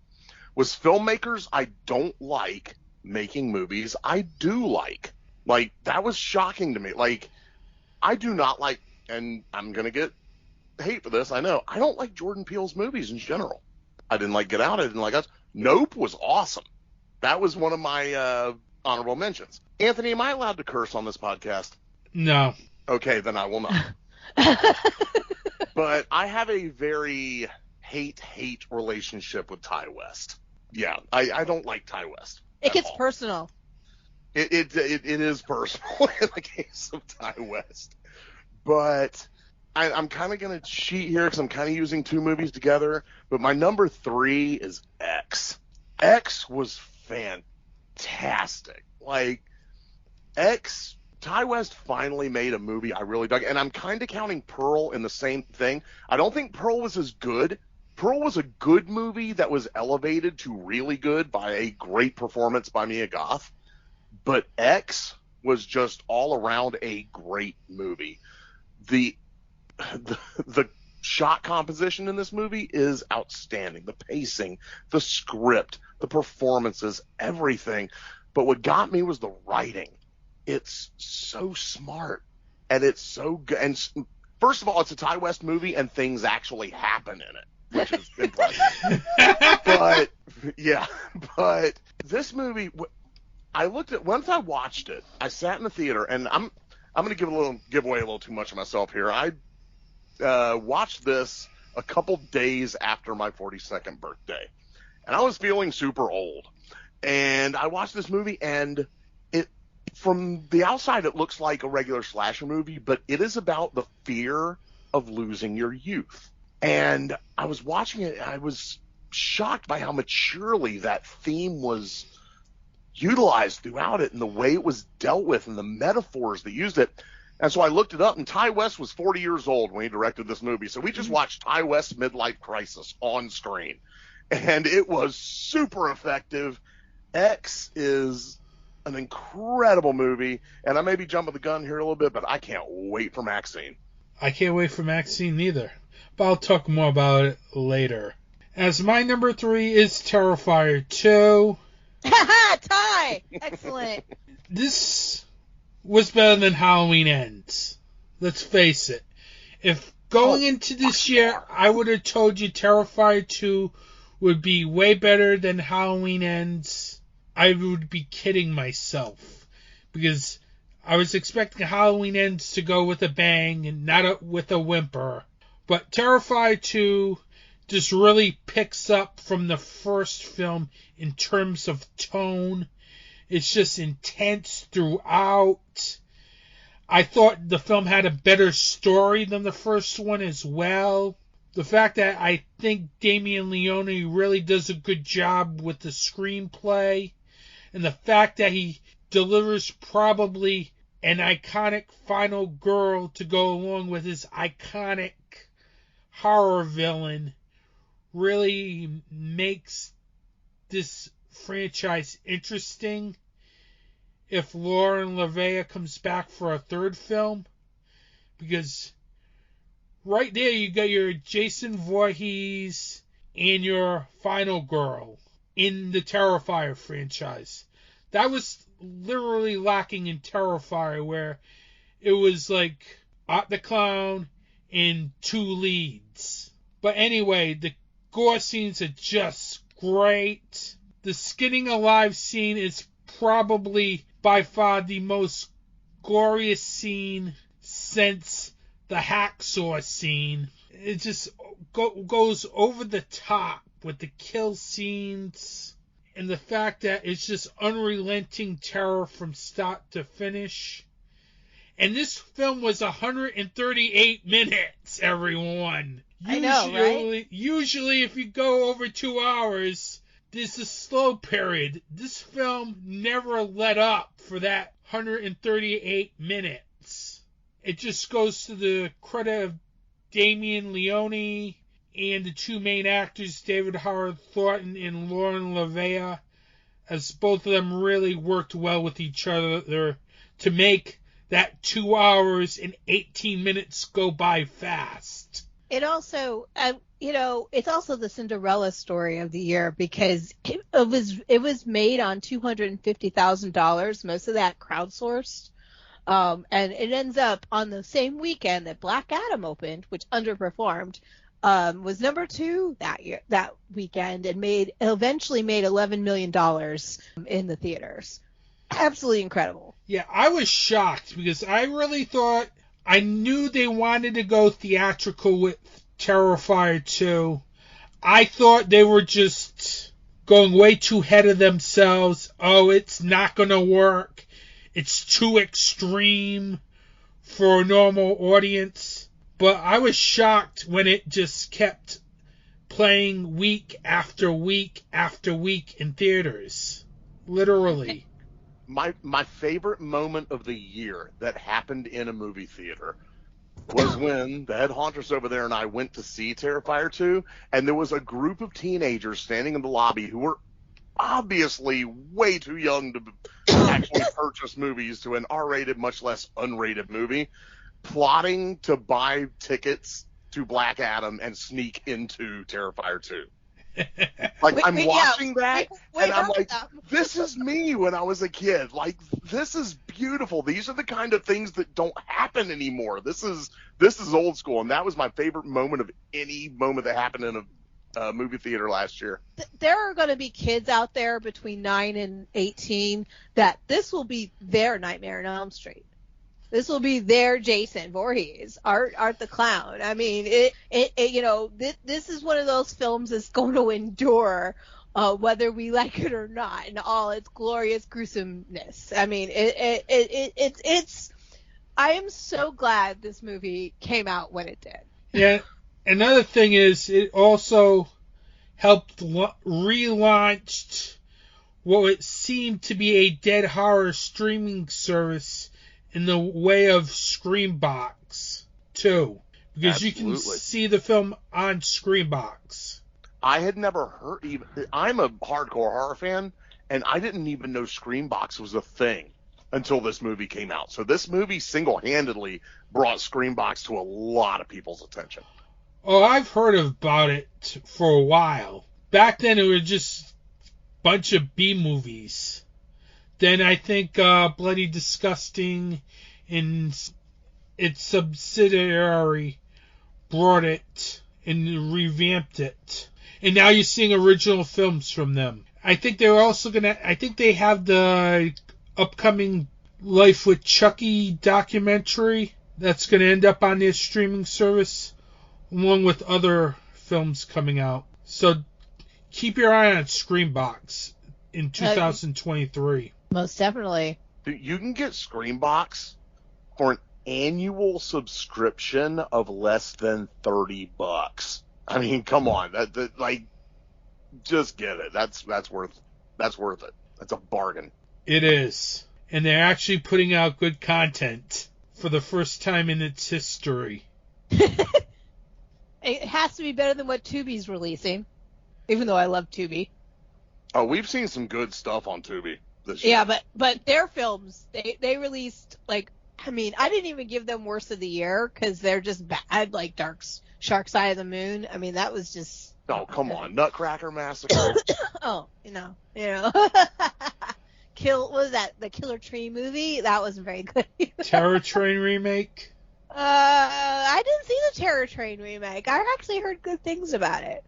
was filmmakers I don't like making movies I do like. Like, that was shocking to me. Like, I do not like, and I'm going to get hate for this, I know, I don't like Jordan Peele's movies in general. I didn't like Get Out, I didn't like Us. Nope was awesome. That was one of my honorable mentions. Anthony, am I allowed to curse on this podcast? No. Okay, then I will not. But I have a very hate relationship with Ty West. Yeah, I don't like Ty West. It gets personal. It is personal in the case of Ty West. But I'm kind of going to cheat here because I'm kind of using 2 movies together. But my number 3 is X. X was fantastic. Like, X, Ty West finally made a movie I really dug. And I'm kind of counting Pearl in the same thing. I don't think Pearl was as good. Pearl was a good movie that was elevated to really good by a great performance by Mia Goth. But X was just all around a great movie. The shot composition in this movie is outstanding. The pacing, the script, the performances, everything. But what got me was the writing. It's so smart, and it's so good. And first of all, it's a Ty West movie, and things actually happen in it, which is impressive. But this movie, I looked at, once I watched it, I sat in the theater, and I'm going to give away a little too much of myself here. I watched this a couple days after my 42nd birthday, and I was feeling super old. And I watched this movie, and from the outside, it looks like a regular slasher movie, but it is about the fear of losing your youth. And I was watching it, and I was shocked by how maturely that theme was utilized throughout it, and the way it was dealt with, and the metaphors that used it. And so I looked it up, and Ty West was 40 years old when he directed this movie. So we just watched Ty West's midlife crisis on screen, and it was super effective. X is an incredible movie, and I may be jumping the gun here a little bit, but I can't wait for Maxine. I can't wait for Maxine neither, but I'll talk more about it later. As my number 3 is Terrifier 2. Ty! Excellent. This was better than Halloween Ends. Let's face it. If going into this year, I would have told you Terrifier 2 would be way better than Halloween Ends, I would be kidding myself. Because I was expecting Halloween Ends to go with a bang and not with a whimper. But Terrifier 2 just really picks up from the first film in terms of tone. It's just intense throughout. I thought the film had a better story than the first one as well. The fact that I think Damien Leone really does a good job with the screenplay, and the fact that he delivers probably an iconic final girl to go along with his iconic horror villain really makes this franchise interesting. if Lauren LaVeya comes back for a third film, because right there you got your Jason Voorhees and your final girl in the Terrifier franchise. That was literally lacking in Terrifier, where it was like Art the Clown and two leads. But anyway, the gore scenes are just great. The skinning alive scene is probably by far the most glorious scene since the hacksaw scene. It just goes over the top with the kill scenes and the fact that it's just unrelenting terror from start to finish. And this film was 138 minutes, everyone. I know, right? Usually if you go over 2 hours, there's a slow period. This film never let up for that 138 minutes. It just goes to the credit of Damien Leone and the two main actors, David Howard Thornton and Lauren LaVeya, as both of them really worked well with each other to make that 2 hours and 18 minutes go by fast. It also, it's also the Cinderella story of the year, because it was made on $250,000, most of that crowdsourced, and it ends up on the same weekend that Black Adam opened, which underperformed, was number 2 that weekend, and eventually made $11 million in the theaters. Absolutely incredible. Yeah, I was shocked because I really thought, I knew they wanted to go theatrical with Terrifier 2. I thought they were just going way too ahead of themselves. Oh, it's not going to work. It's too extreme for a normal audience. But I was shocked when it just kept playing week after week after week in theaters. Literally. My favorite moment of the year that happened in a movie theater was when the head honchos over there and I went to see Terrifier 2, and there was a group of teenagers standing in the lobby who were obviously way too young to actually purchase movies to an R-rated, much less unrated movie, plotting to buy tickets to Black Adam and sneak into Terrifier 2. Like, I'm watching that, and I'm like, this is me when I was a kid. Like, this is beautiful. These are the kind of things that don't happen anymore. This is old school, and that was my favorite moment of any moment that happened in a movie theater last year. There are going to be kids out there between 9 and 18 that this will be their Nightmare on Elm Street. This will be their Jason Voorhees, Art the Clown. I mean, this is one of those films that's going to endure, whether we like it or not, in all its glorious gruesomeness. I mean, it's. I am so glad this movie came out when it did. Yeah. Another thing is, it also helped relaunch what seemed to be a dead horror streaming service in the way of Screambox, too. Because Absolutely. You can see the film on Screambox. I had never heard I'm a hardcore horror fan, and I didn't even know Screambox was a thing until this movie came out. So this movie single-handedly brought Screambox to a lot of people's attention. Oh, I've heard about it for a while. Back then, it was just a bunch of B-movies. Then I think Bloody Disgusting and its subsidiary brought it and revamped it. And now you're seeing original films from them. I think they're also I think they have the upcoming Life with Chucky documentary that's going to end up on their streaming service, along with other films coming out. So keep your eye on Screambox in 2023. Most definitely. You can get Screambox for an annual subscription of less than $30. I mean, come on, like, just get it. That's worth it. That's a bargain. It is, and they're actually putting out good content for the first time in its history. It has to be better than what Tubi's releasing, even though I love Tubi. Oh, we've seen some good stuff on Tubi. this year. Yeah, but their films, they released, like, I mean, I didn't even give them worst of the year because they're just bad, like Shark Side of the Moon. I mean, that was just. Oh, come on. Nutcracker Massacre. Oh, you know. What was that? The Killer Tree movie? That wasn't very good. Terror Train remake? I didn't see the Terror Train remake. I actually heard good things about it.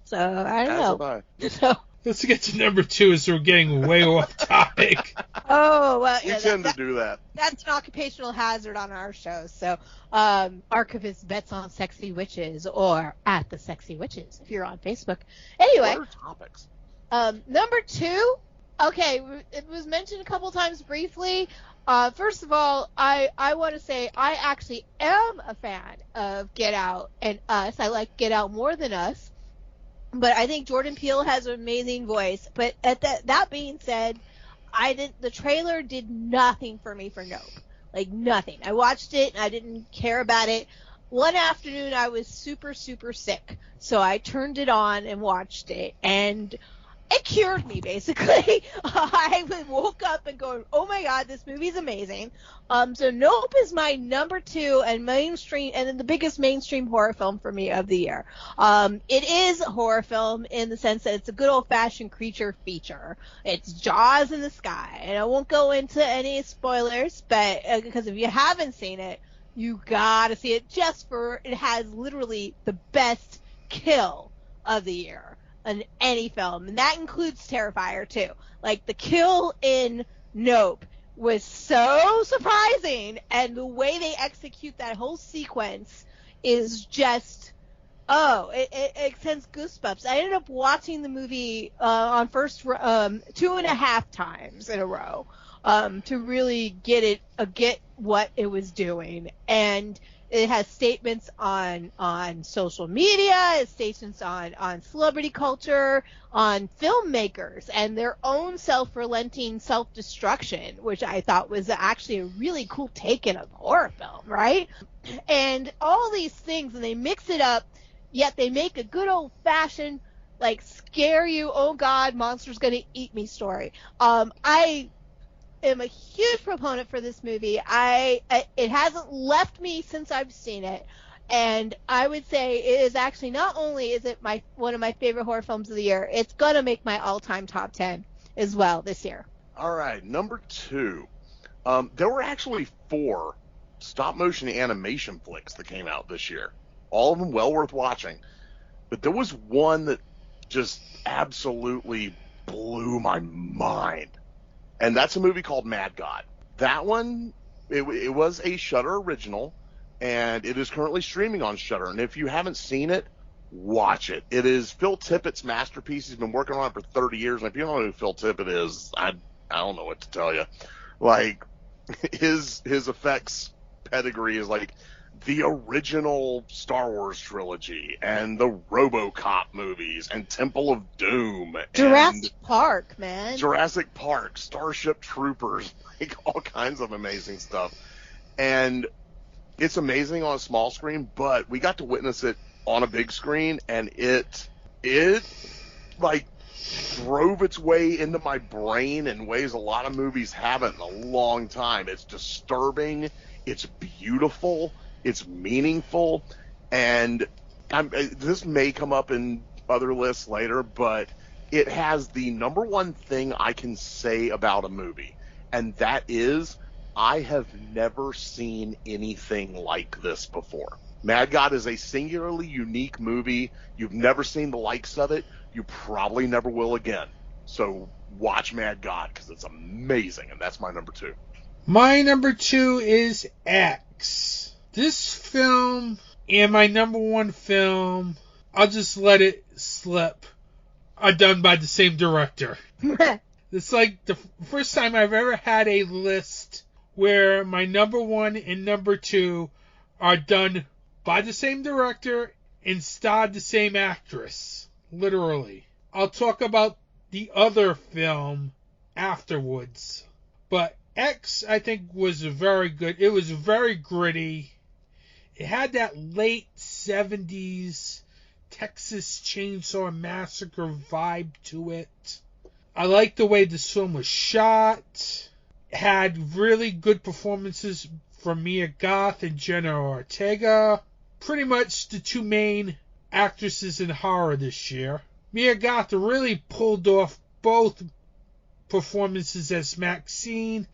So, I don't know. So, let's get to number 2 as we're getting way off topic. Oh, well, we tend to do that. That's an occupational hazard on our show. So, Archivists Bets on Sexy Witches, or at the Sexy Witches if you're on Facebook. Anyway, what are topics? Number 2. Okay, it was mentioned a couple times briefly. First of all, I want to say I actually am a fan of Get Out and Us. I like Get Out more than Us. But I think Jordan Peele has an amazing voice. But that being said, the trailer did nothing for me for Nope. Like, nothing. I watched it and I didn't care about it. One afternoon I was super, super sick. So I turned it on and watched it. And it cured me, basically. I woke up and going, oh my god, this movie's amazing. So Nope is my number 2 and mainstream, and the biggest mainstream horror film for me of the year. It is a horror film in the sense that it's a good old-fashioned creature feature. It's Jaws in the sky, and I won't go into any spoilers, but because if you haven't seen it, you gotta see it it has literally the best kill of the year in any film, and that includes Terrifier too. Like, the kill in Nope was so surprising, and the way they execute that whole sequence is just, it sends goosebumps. I ended up watching the movie on 2.5 times in a row to really get what it was doing. And it has statements on social media, it has statements on celebrity culture, on filmmakers, and their own self-relenting self-destruction, which I thought was actually a really cool take in a horror film, right? And all these things, and they mix it up, yet they make a good old-fashioned, like, scare you, oh god, monster's gonna eat me story. I am a huge proponent for this movie. It hasn't left me since I've seen it, and I would say it is actually, not only is it one of my favorite horror films of the year, it's gonna make my all-time top 10 as well this year. All right, number 2. There were actually 4 stop-motion animation flicks that came out this year. All of them well worth watching, but there was one that just absolutely blew my mind. And that's a movie called Mad God. That one, it was a Shudder original, and it is currently streaming on Shudder. And if you haven't seen it, watch it. It is Phil Tippett's masterpiece. He's been working on it for 30 years. And if you don't know who Phil Tippett is, I don't know what to tell you. Like, his effects pedigree is like the original Star Wars trilogy and the RoboCop movies and Temple of Doom. Jurassic Park, man. Jurassic Park, Starship Troopers, like all kinds of amazing stuff. And it's amazing on a small screen, but we got to witness it on a big screen, and it like drove its way into my brain in ways a lot of movies haven't in a long time. It's disturbing, it's beautiful, it's meaningful, and this may come up in other lists later, but it has the number one thing I can say about a movie, and that is I have never seen anything like this before. Mad God is a singularly unique movie. You've never seen the likes of it. You probably never will again. So watch Mad God, because it's amazing, and that's my number 2. My number 2 is X. This film and my number 1 film, I'll just let it slip, are done by the same director. It's like the first time I've ever had a list where my number 1 and number 2 are done by the same director and starred the same actress. Literally. I'll talk about the other film afterwards. But X, I think, was very good. It was very gritty. It had that late 70s Texas Chainsaw Massacre vibe to it. I like the way this film was shot. Had really good performances from Mia Goth and Jenna Ortega. Pretty much the two main actresses in horror this year. Mia Goth really pulled off both performances as Maxine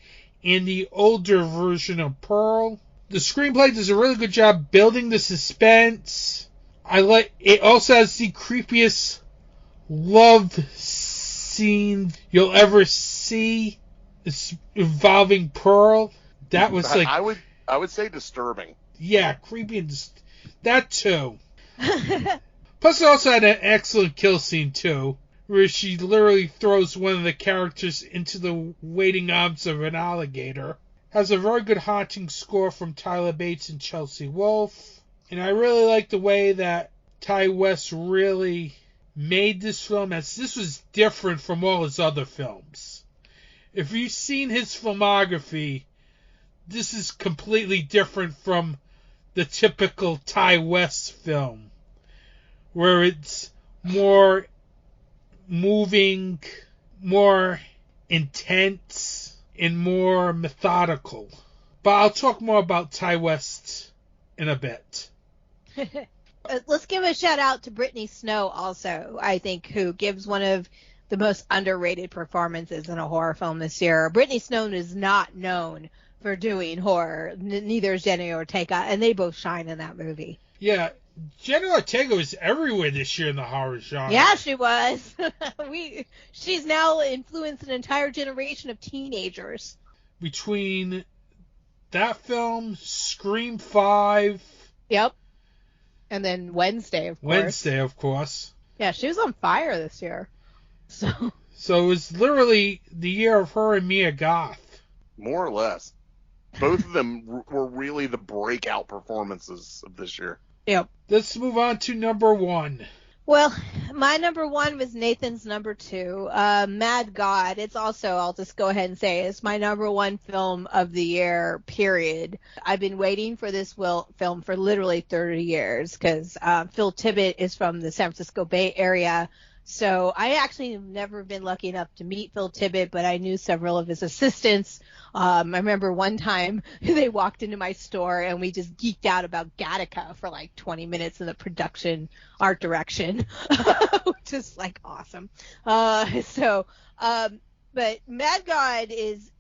and the older version of Pearl. The screenplay does a really good job building the suspense. It also has the creepiest love scene you'll ever see involving Pearl. That was like, I would say disturbing. Yeah, creepy and that too. Plus, it also had an excellent kill scene too, where she literally throws one of the characters into the waiting arms of an alligator. Has a very good haunting score from Tyler Bates and Chelsea Wolfe. And I really like the way that Ty West really made this film, as this was different from all his other films. If you've seen his filmography, this is completely different from the typical Ty West film, where it's more moving, more intense, and more methodical. But I'll talk more about Ty West in a bit. Let's give a shout out to Brittany Snow also, I think, who gives one of the most underrated performances in a horror film this year. Brittany Snow is not known for doing horror. Neither is Jenny Ortega, and they both shine in that movie. Yeah, Jenny Ortega was everywhere this year in the horror genre. Yeah, she was. She's now influenced an entire generation of teenagers. Between that film, Scream 5. Yep. And then Wednesday, of course. Yeah, she was on fire this year. So it was literally the year of her and Mia Goth. More or less. Both of them were really the breakout performances of this year. Yep. Let's move on to number 1. Well, my number 1 was Nathan's number 2, Mad God. It's also, I'll just go ahead and say, it's my number 1 film of the year, period. I've been waiting for this film for literally 30 years because Phil Tippett is from the San Francisco Bay Area. So I actually have never been lucky enough to meet Phil Tippett, but I knew several of his assistants. I remember one time they walked into my store and we just geeked out about Gattaca for like 20 minutes in the production art direction, which is like awesome. But Mad God is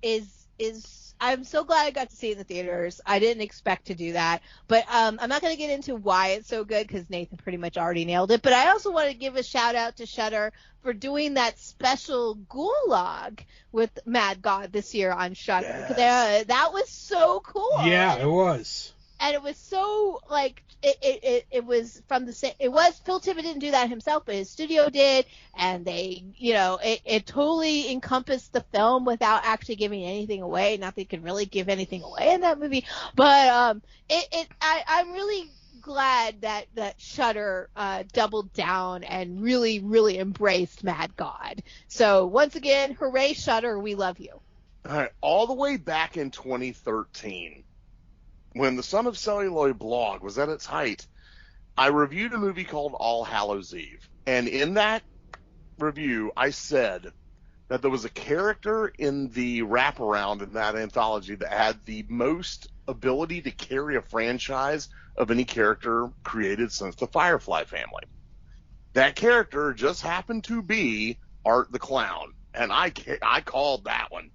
I'm so glad I got to see it in the theaters. I didn't expect to do that. But I'm not going to get into why it's so good because Nathan pretty much already nailed it. But I also want to give a shout out to Shudder for doing that special Gulag with Mad God this year on Shudder. Yes. That was so cool. Yeah, it was. And it was so, like, it was from the same, it was, Phil Tippett didn't do that himself, but his studio did, and they, it totally encompassed the film without actually giving anything away. Not that you could really give anything away in that movie, but I'm really glad that Shudder doubled down and really, really embraced Mad God. So, once again, hooray, Shudder, we love you. All right, all the way back in 2013, when the Son of Celluloid blog was at its height, I reviewed a movie called All Hallows Eve. And in that review, I said that there was a character in the wraparound in that anthology that had the most ability to carry a franchise of any character created since the Firefly family. That character just happened to be Art the Clown. And I called that one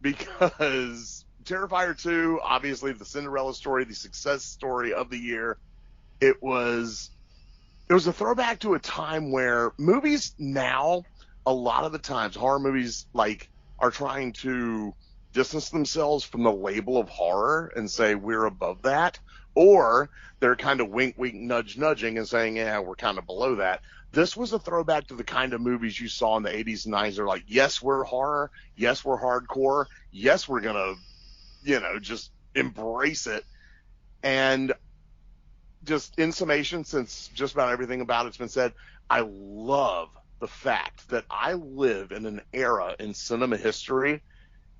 because Terrifier 2, obviously the Cinderella story, the success story of the year. It was a throwback to a time where movies now, a lot of the times, horror movies are trying to distance themselves from the label of horror and say we're above that, or they're kind of wink, wink, nudge, nudging and saying, yeah, we're kind of below that. This was a throwback to the kind of movies you saw in the 80s and 90s. They're like, yes, we're horror. Yes, we're hardcore. Yes, we're going to just embrace it. And just in summation, since just about everything about it's been said, I love the fact that I live in an era in cinema history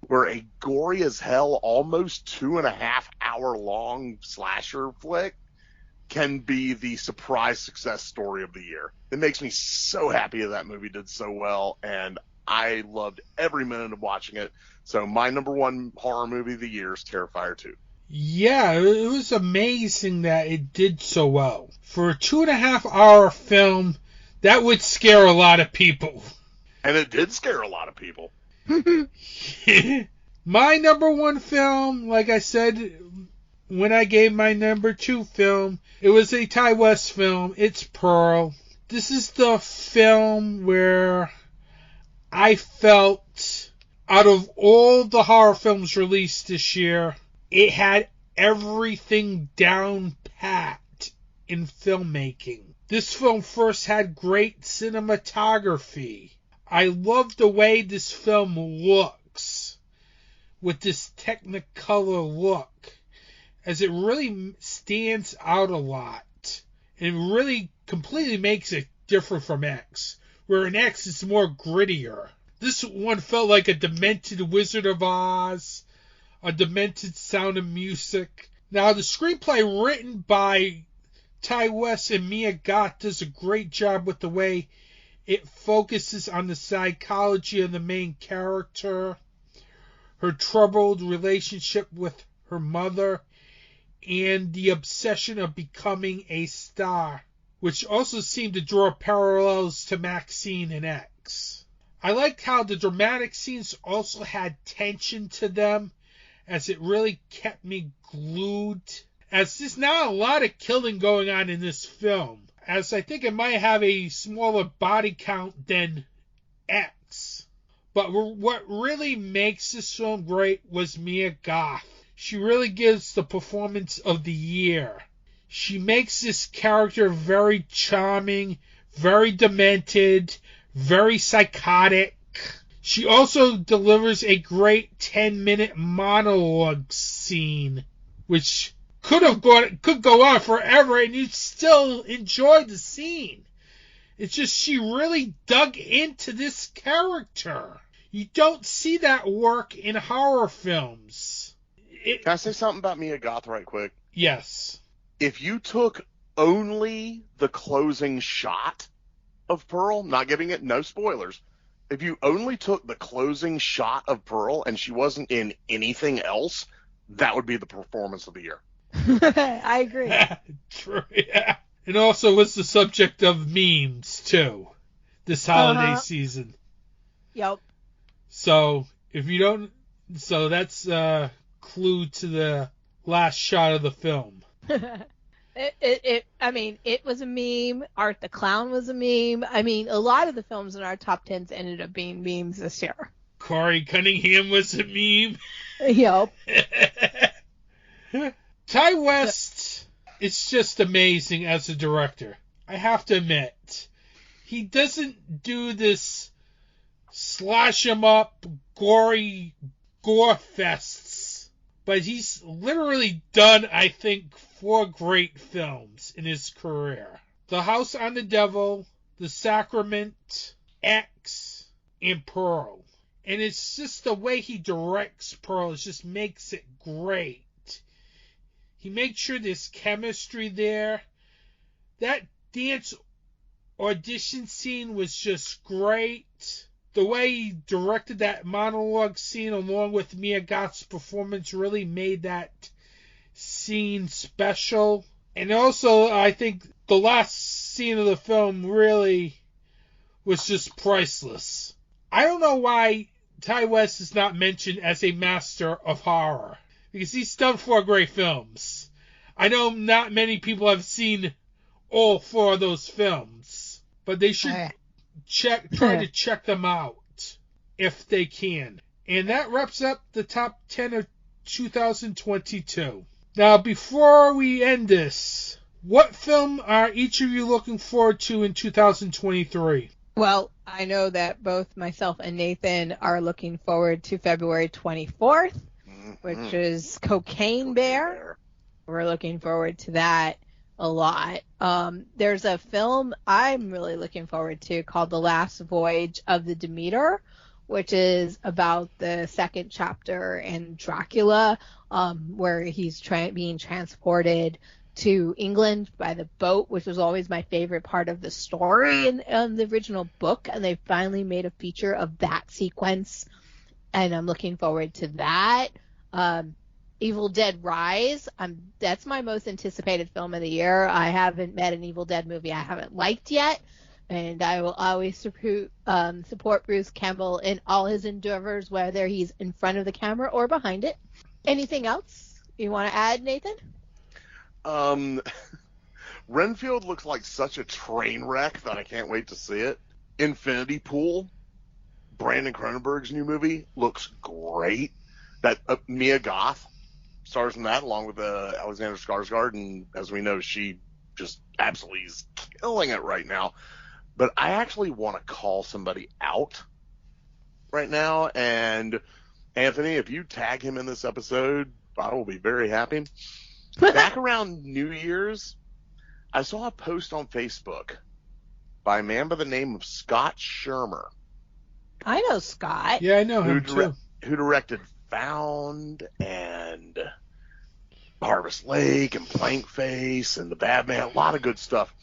where a gory as hell, almost 2.5 hour long slasher flick can be the surprise success story of the year. It makes me so happy that movie did so well, and I loved every minute of watching it. So my number one horror movie of the year is Terrifier 2. Yeah, it was amazing that it did so well. For a 2.5-hour film, that would scare a lot of people. And it did scare a lot of people. My number one film, like I said, when I gave my number 2 film, it was a Ty West film. It's Pearl. This is the film where I felt, out of all the horror films released this year, it had everything down pat in filmmaking. This film first had great cinematography. I love the way this film looks, with this Technicolor look, as it really stands out a lot. And really completely makes it different from X, where in X it's more grittier. This one felt like a demented Wizard of Oz, a demented Sound of Music. Now, the screenplay written by Ty West and Mia Goth does a great job with the way it focuses on the psychology of the main character, her troubled relationship with her mother, and the obsession of becoming a star, which also seemed to draw parallels to Maxine and X. I liked how the dramatic scenes also had tension to them, as it really kept me glued. As there's not a lot of killing going on in this film, as I think it might have a smaller body count than X. But what really makes this film great was Mia Goth. She really gives the performance of the year. She makes this character very charming, very demented, very psychotic. She also delivers a great 10-minute monologue scene, which could go on forever, and you'd still enjoy the scene. It's just she really dug into this character. You don't see that work in horror films. Can I say something about Mia Goth right quick? Yes. If you took only the closing shot of Pearl, not giving it no spoilers, if you only took the closing shot of Pearl and she wasn't in anything else, that would be the performance of the year. I agree. True, yeah. And also was the subject of memes, too, this holiday season. Yep. So, if you don't... So, that's a clue to the last shot of the film. It was a meme. Art the Clown was a meme. I mean, a lot of the films in our top 10s ended up being memes this year. Corey Cunningham was a meme. Yep. Ty West is just amazing as a director. I have to admit. He doesn't do this slash 'em up, gory gore fests. But he's literally done, I think, 4 great films in his career. The House on the Devil, The Sacrament, X, and Pearl. And it's just the way he directs Pearl, it just makes it great. He makes sure there's chemistry there. That dance audition scene was just great. The way he directed that monologue scene along with Mia Goth's performance really made that scene special. And also, I think the last scene of the film really was just priceless. I don't know why Ty West is not mentioned as a master of horror, because he's done 4 great films. I know not many people have seen all 4 of those films, but they should try to check them out if they can. And that wraps up the top 10 of 2022. Now, before we end this, what film are each of you looking forward to in 2023? Well, I know that both myself and Nathan are looking forward to February 24th, which is Cocaine Bear. We're looking forward to that a lot. There's a film I'm really looking forward to called The Last Voyage of the Demeter, which is about the second chapter in Dracula, where he's being transported to England by the boat, which was always my favorite part of the story in the original book, and they finally made a feature of that sequence, and I'm looking forward to that. Evil Dead Rise, that's my most anticipated film of the year. I haven't met an Evil Dead movie I haven't liked yet, and I will always support Bruce Campbell in all his endeavors, whether he's in front of the camera or behind it. Anything else you want to add, Nathan? Renfield looks like such a train wreck that I can't wait to see it. Infinity Pool, Brandon Cronenberg's new movie, looks great. That Mia Goth stars in that along with Alexander Skarsgård, and as we know, she just absolutely is killing it right now. But I actually want to call somebody out right now, and Anthony, if you tag him in this episode, I will be very happy. Back around New Year's, I saw a post on Facebook by a man by the name of Scott Shermer. I know Scott. Yeah, I know him too. Who directed Found and Harvest Lake and Blank Face and The Bad Man, a lot of good stuff.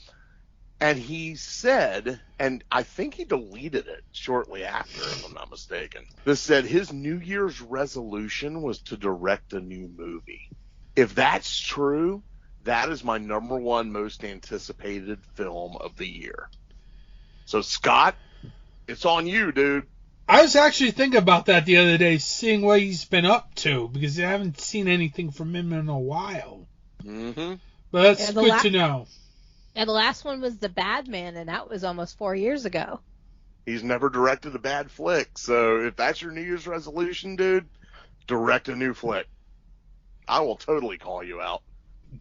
And he said, and I think he deleted it shortly after, if I'm not mistaken, this said his New Year's resolution was to direct a new movie. If that's true, that is my number one most anticipated film of the year. So, Scott, it's on you, dude. I was actually thinking about that the other day, seeing what he's been up to, because I haven't seen anything from him in a while. Mm-hmm. But that's good to know. And the last one was The Bad Man, and that was almost 4 years ago. He's never directed a bad flick, so if that's your New Year's resolution, dude, direct a new flick. I will totally call you out.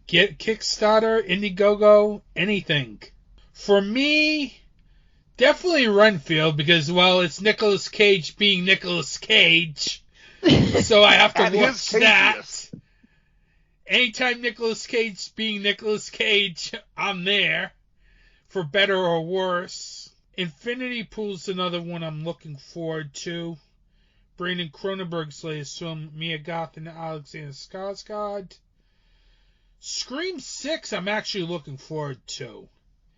Get Kickstarter, Indiegogo, anything. For me, definitely Renfield, because, well, it's Nicolas Cage being Nicolas Cage, so I have to watch that. Anytime Nicolas Cage being Nicolas Cage, I'm there, for better or worse. Infinity Pool's another one I'm looking forward to. Brandon Cronenberg's latest film, Mia Goth and Alexander Skarsgård. Scream 6 I'm actually looking forward to.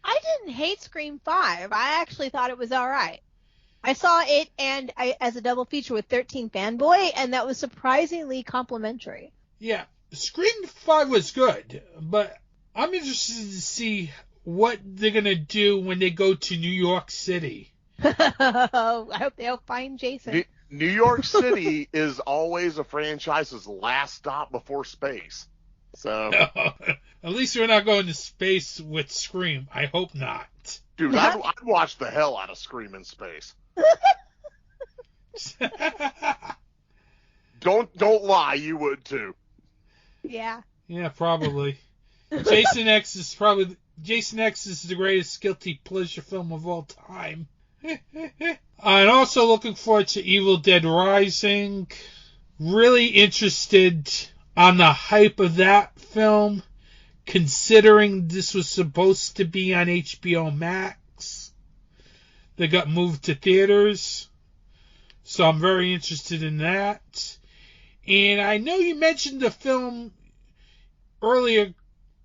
I didn't hate Scream 5. I actually thought it was all right. I saw it as a double feature with 13 Fanboy, and that was surprisingly complimentary. Yeah, Scream 5 was good, but I'm interested to see what they're going to do when they go to New York City. I hope they'll find Jason. New York City is always a franchise's last stop before space. So, at least we're not going to space with Scream. I hope not. Dude, I'd watch the hell out of Scream in space. Don't lie, you would too. Yeah. Yeah, probably. Jason X is the greatest guilty pleasure film of all time. I'm also looking forward to Evil Dead Rising. Really interested on the hype of that film, considering this was supposed to be on HBO Max. They got moved to theaters, so I'm very interested in that. And I know you mentioned the film earlier,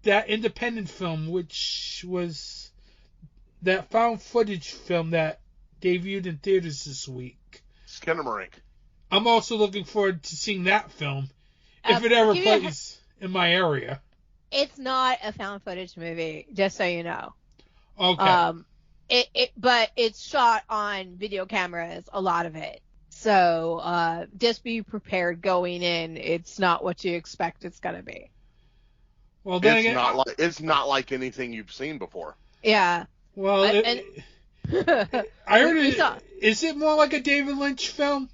that independent film, which was that found footage film that debuted in theaters this week. Skinamarink. I'm also looking forward to seeing that film, if it ever plays in my area. It's not a found footage movie, just so you know. Okay. But it's shot on video cameras, a lot of it. So just be prepared going in. It's not what you expect it's going to be. Well, then it's not like anything you've seen before. Yeah. Well, I heard is it more like a David Lynch film?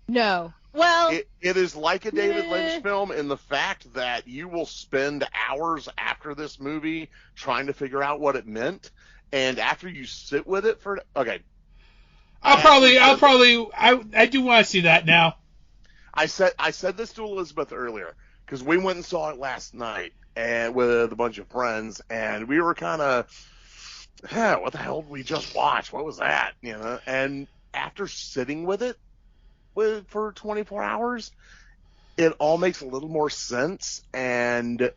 No. Well, it is like a David Lynch film in the fact that you will spend hours after this movie trying to figure out what it meant, and after you sit with it for I do want to see that now. I said this to Elizabeth earlier because we went and saw it last night and with a bunch of friends, and we were kind of, what the hell did we just watch? What was that? And after sitting with it for 24 hours, it all makes a little more sense. And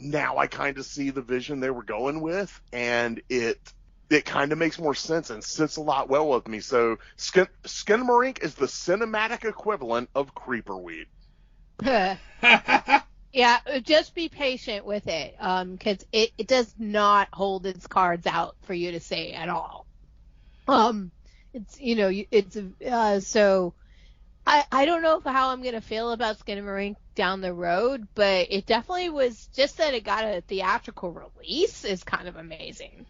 now I kind of see the vision they were going with, and it kind of makes more sense and sits a lot well with me. So Skinamarink is the cinematic equivalent of creeperweed. Yeah, just be patient with it, because it does not hold its cards out for you to say at all. So I don't know how I'm gonna feel about Skinamarink down the road, but it definitely was just that it got a theatrical release is kind of amazing.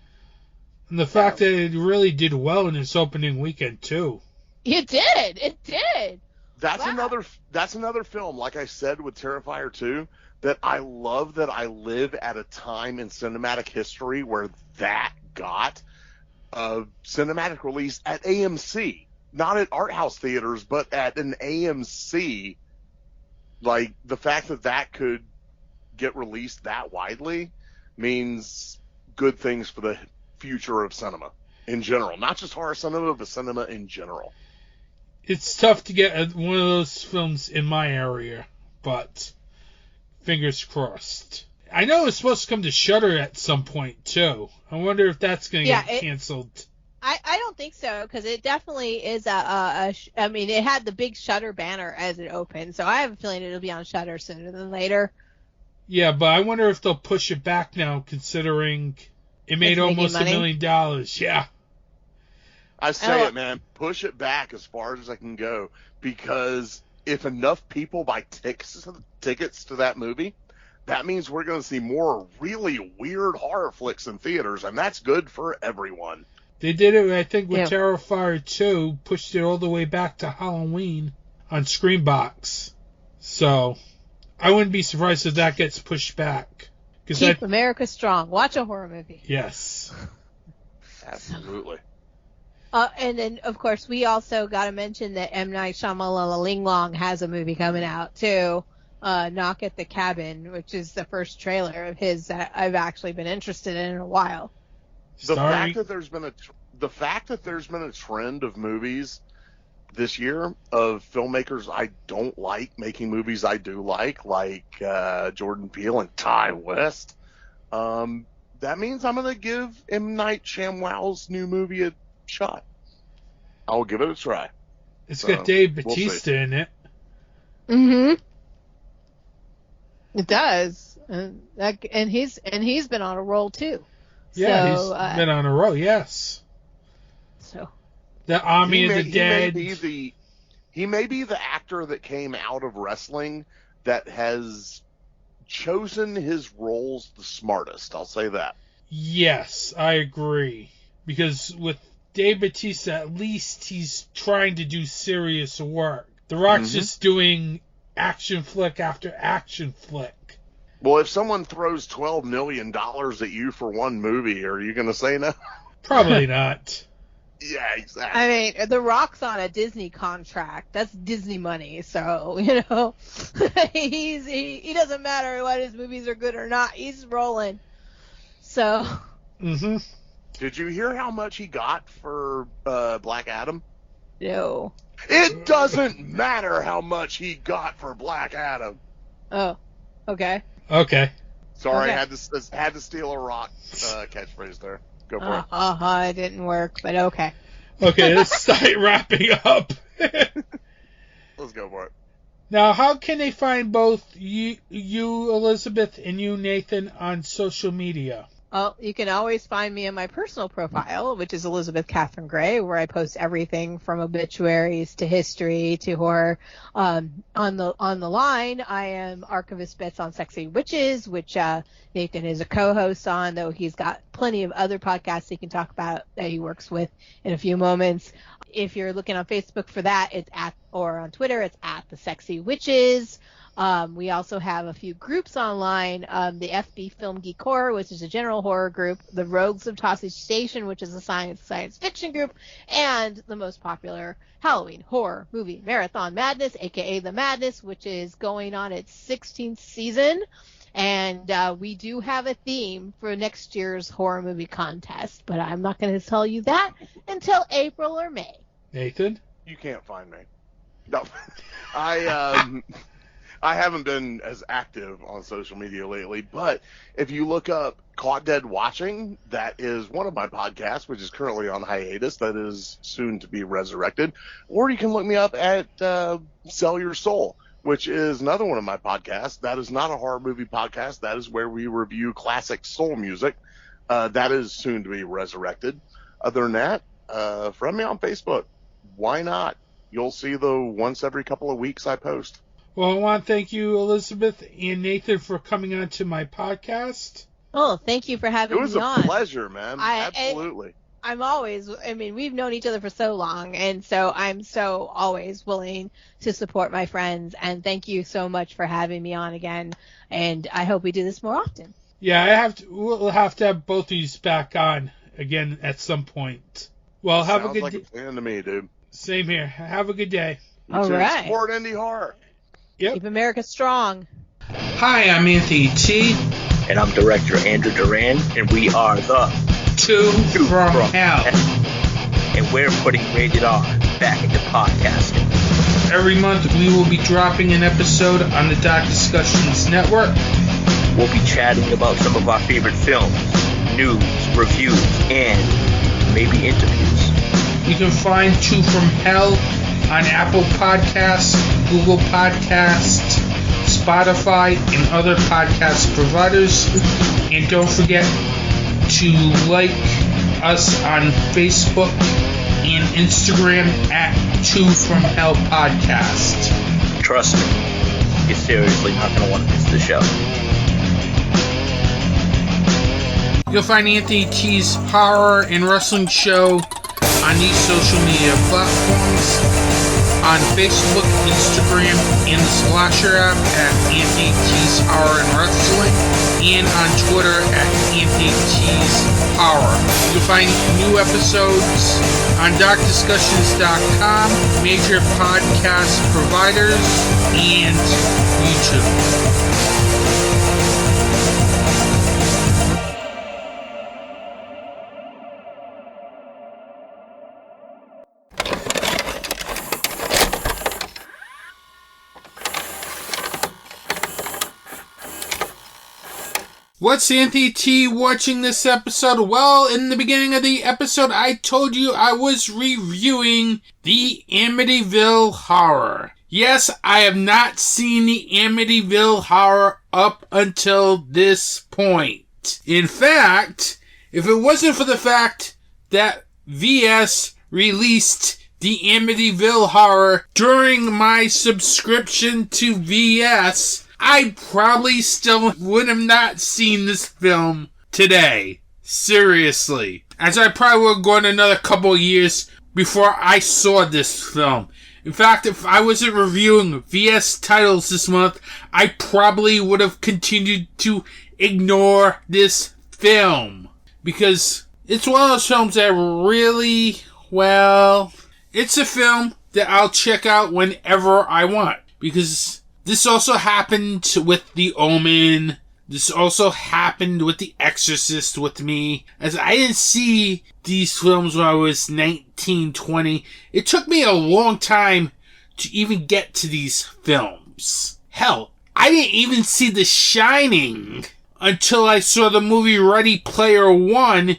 And the fact that it really did well in its opening weekend too. It did. That's Wow. another film, like I said with Terrifier 2, that I love that I live at a time in cinematic history where that got a cinematic release at AMC. Not at art house theaters, but at an AMC. Like, the fact that could get released that widely means good things for the future of cinema in general. Not just horror cinema, but cinema in general. It's tough to get one of those films in my area, but fingers crossed. I know it's supposed to come to Shudder at some point, too. I wonder if that's going to get canceled. I don't think so, because it definitely is it had the big Shudder banner as it opened, so I have a feeling it'll be on Shudder sooner than later. Yeah, but I wonder if they'll push it back now, considering it made almost $1 million. Yeah. I say it, man. Push it back as far as I can go, because if enough people buy tickets to that movie, that means we're going to see more really weird horror flicks in theaters, and that's good for everyone. They did it, I think, with Terrifier 2, pushed it all the way back to Halloween on Screambox. So, I wouldn't be surprised if that gets pushed back. Keep America strong. Watch a horror movie. Yes. Absolutely. And then, of course, we also got to mention that M. Night Shyamalan Ling Long has a movie coming out, too. Knock at the Cabin, which is the first trailer of his that I've actually been interested in a while. The fact that there's been a trend of movies this year of filmmakers I don't like making movies I do like Jordan Peele and Ty West, that means I'm going to give M. Night Shyamalan's new movie a shot. I'll give it a try. It's got Dave Bautista in it. Mm-hmm. It does, and he's been on a roll too. Yeah, he's been on a roll. Yes. So. The Army of the Dead. He may be the actor that came out of wrestling that has chosen his roles the smartest. I'll say that. Yes, I agree. Because with Dave Bautista, at least he's trying to do serious work. The Rock's just doing action flick after action flick. Well, if someone throws $12 million at you for one movie, are you going to say no? Probably not. Yeah, exactly. I mean, The Rock's on a Disney contract. That's Disney money, so, he doesn't matter what his movies are good or not. He's rolling. So. Mm-hmm. Did you hear how much he got for Black Adam? No. It doesn't matter how much he got for Black Adam. Oh, okay. Okay. Sorry, I had to steal a Rock catchphrase there. Go for it. It didn't work, but okay. Okay, let's start wrapping up. Let's go for it. Now, how can they find both you, Elizabeth, and you, Nathan, on social media? Well, you can always find me on my personal profile, which is Elizabeth Catherine Gray, where I post everything from obituaries to history to horror. On the line, I am Archivists Bets on Sexy Witches, which Nathan is a co-host on, though he's got plenty of other podcasts he can talk about that he works with in a few moments. If you're looking on Facebook for that, or on Twitter, it's at the Sexy Witches. We also have a few groups online, the FB Film Geek Horror, which is a general horror group, the Rogues of Tossage Station, which is a science fiction group, and the most popular Halloween horror movie Marathon Madness, aka The Madness, which is going on its 16th season. And we do have a theme for next year's horror movie contest, but I'm not going to tell you that until April or May. Nathan? You can't find me. No. I haven't been as active on social media lately, but if you look up Caught Dead Watching, that is one of my podcasts, which is currently on hiatus, that is soon to be resurrected. Or you can look me up at Sell Your Soul, which is another one of my podcasts. That is not a horror movie podcast. That is where we review classic soul music. That is soon to be resurrected. Other than that, friend me on Facebook. Why not? You'll see the once every couple of weeks I post. Well, I want to thank you, Elizabeth and Nathan, for coming on to my podcast. Oh, thank you for having me on. It was a pleasure, man. Absolutely. We've known each other for so long, and so I'm so always willing to support my friends, and thank you so much for having me on again, and I hope we do this more often. Yeah, we'll have to have both of you back on again at some point. Well, have a good day. Sounds like a plan to me, dude. Same here. Have a good day. All right. Support indie horror. Yep. Keep America strong. Hi, I'm Anthony T. And I'm Director Andrew Duran, and we are the Two from Hell. And we're putting Rated R back into podcasting. Every month we will be dropping an episode on the Dark Discussions Network. We'll be chatting about some of our favorite films, news, reviews, and maybe interviews. You can find Two from Hell on Apple Podcasts, Google Podcasts, Spotify, and other podcast providers. And don't forget to like us on Facebook and Instagram at Two from Hell Podcast. Trust me, you're seriously not going to want to miss the show. You'll find Anthony T's horror and wrestling show on these social media platforms. On Facebook, Instagram, and the Slasher app at Anthony T's Horror and Wrestling, and on Twitter at Anthony T's Horror. You'll find new episodes on DarkDiscussions.com, major podcast providers, and YouTube. What's Anthony T watching this episode? Well, in the beginning of the episode, I told you I was reviewing the Amityville Horror. Yes, I have not seen the Amityville Horror up until this point. In fact, if it wasn't for the fact that VS released the Amityville Horror during my subscription to VS, I probably still would have not seen this film today. Seriously. As I probably would have gone another couple of years before I saw this film. In fact, if I wasn't reviewing VS titles this month, I probably would have continued to ignore this film. Because it's one of those films that really, well, it's a film that I'll check out whenever I want. Because this also happened with The Omen. This also happened with The Exorcist with me. As I didn't see these films when I was 19, 20. It took me a long time to even get to these films. Hell, I didn't even see The Shining until I saw the movie Ready Player One,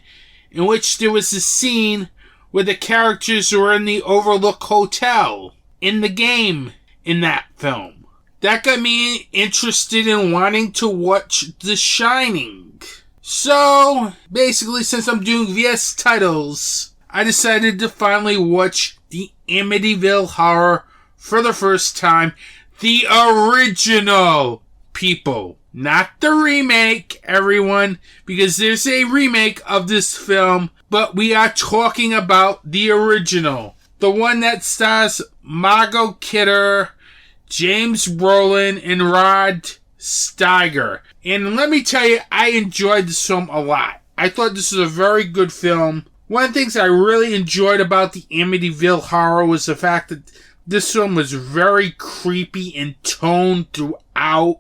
in which there was a scene where the characters were in the Overlook Hotel in the game in that film. That got me interested in wanting to watch The Shining. So, basically, since I'm doing VS titles, I decided to finally watch the Amityville Horror for the first time. The original, people. Not the remake, everyone, because there's a remake of this film, but we are talking about the original. The one that stars Margot Kidder, James Brolin, and Rod Steiger. And let me tell you, I enjoyed this film a lot. I thought this was a very good film. One of the things I really enjoyed about the Amityville Horror was the fact that this film was very creepy in tone throughout.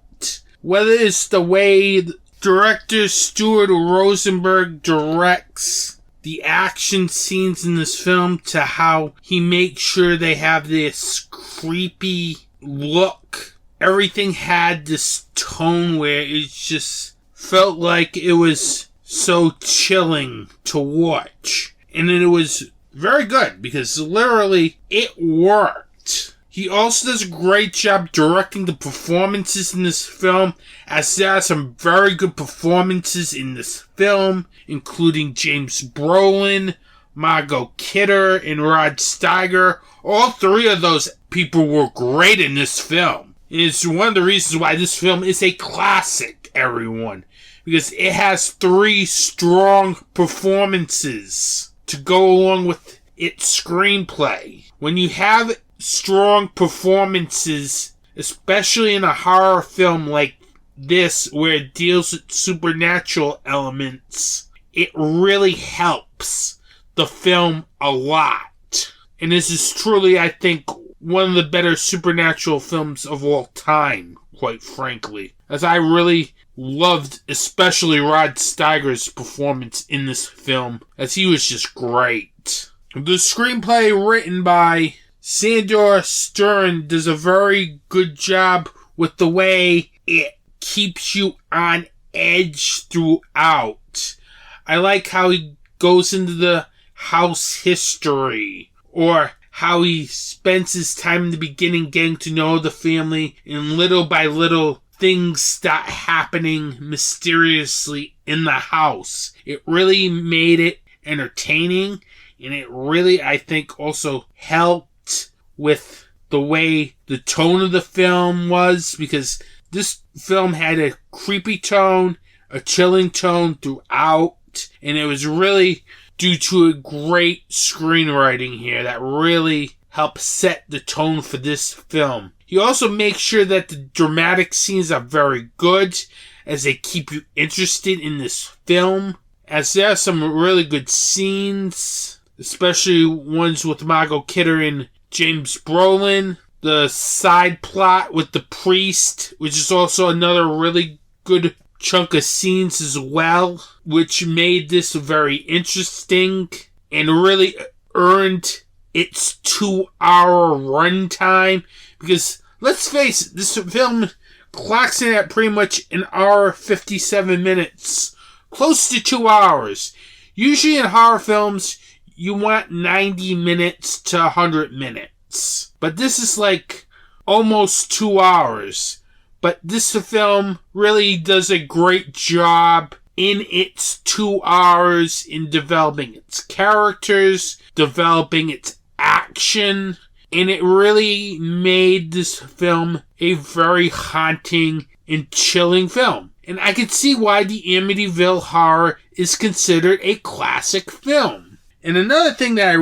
Whether it's the way director Stuart Rosenberg directs the action scenes in this film to how he makes sure they have this creepy look everything had this tone where it just felt like it was so chilling to watch. And then it was very good because literally it worked. He also does a great job directing the performances in this film, as there are some very good performances in this film, including James Brolin, Margot Kidder, and Rod Steiger. All three of those people were great in this film. And it's one of the reasons why this film is a classic, everyone. Because it has three strong performances to go along with its screenplay. When you have strong performances, especially in a horror film like this, where it deals with supernatural elements, it really helps the film a lot. And this is truly, I think, one of the better supernatural films of all time, quite frankly. As I really loved especially Rod Steiger's performance in this film, as he was just great. The screenplay, written by Sandor Stern, does a very good job with the way it keeps you on edge throughout. I like how he goes into the house history, or how he spends his time in the beginning getting to know the family, and little by little things start happening mysteriously in the house. It really made it entertaining, and it really, I think, also helped with the way the tone of the film was, because this film had a creepy tone, a chilling tone throughout, and it was really due to a great screenwriting here that really helped set the tone for this film. He also makes sure that the dramatic scenes are very good, as they keep you interested in this film, as there are some really good scenes, especially ones with Margot Kidder and James Brolin. The side plot with the priest, which is also another really good chunk of scenes as well, which made this very interesting and really earned its 2-hour runtime. Because let's face it, this film clocks in at pretty much an hour 57 minutes, close to 2 hours. Usually in horror films, you want 90 minutes to 100 minutes, but this is like almost 2 hours. But this film really does a great job in its 2 hours in developing its characters, developing its action, and it really made this film a very haunting and chilling film. And I can see why the Amityville Horror is considered a classic film. And another thing that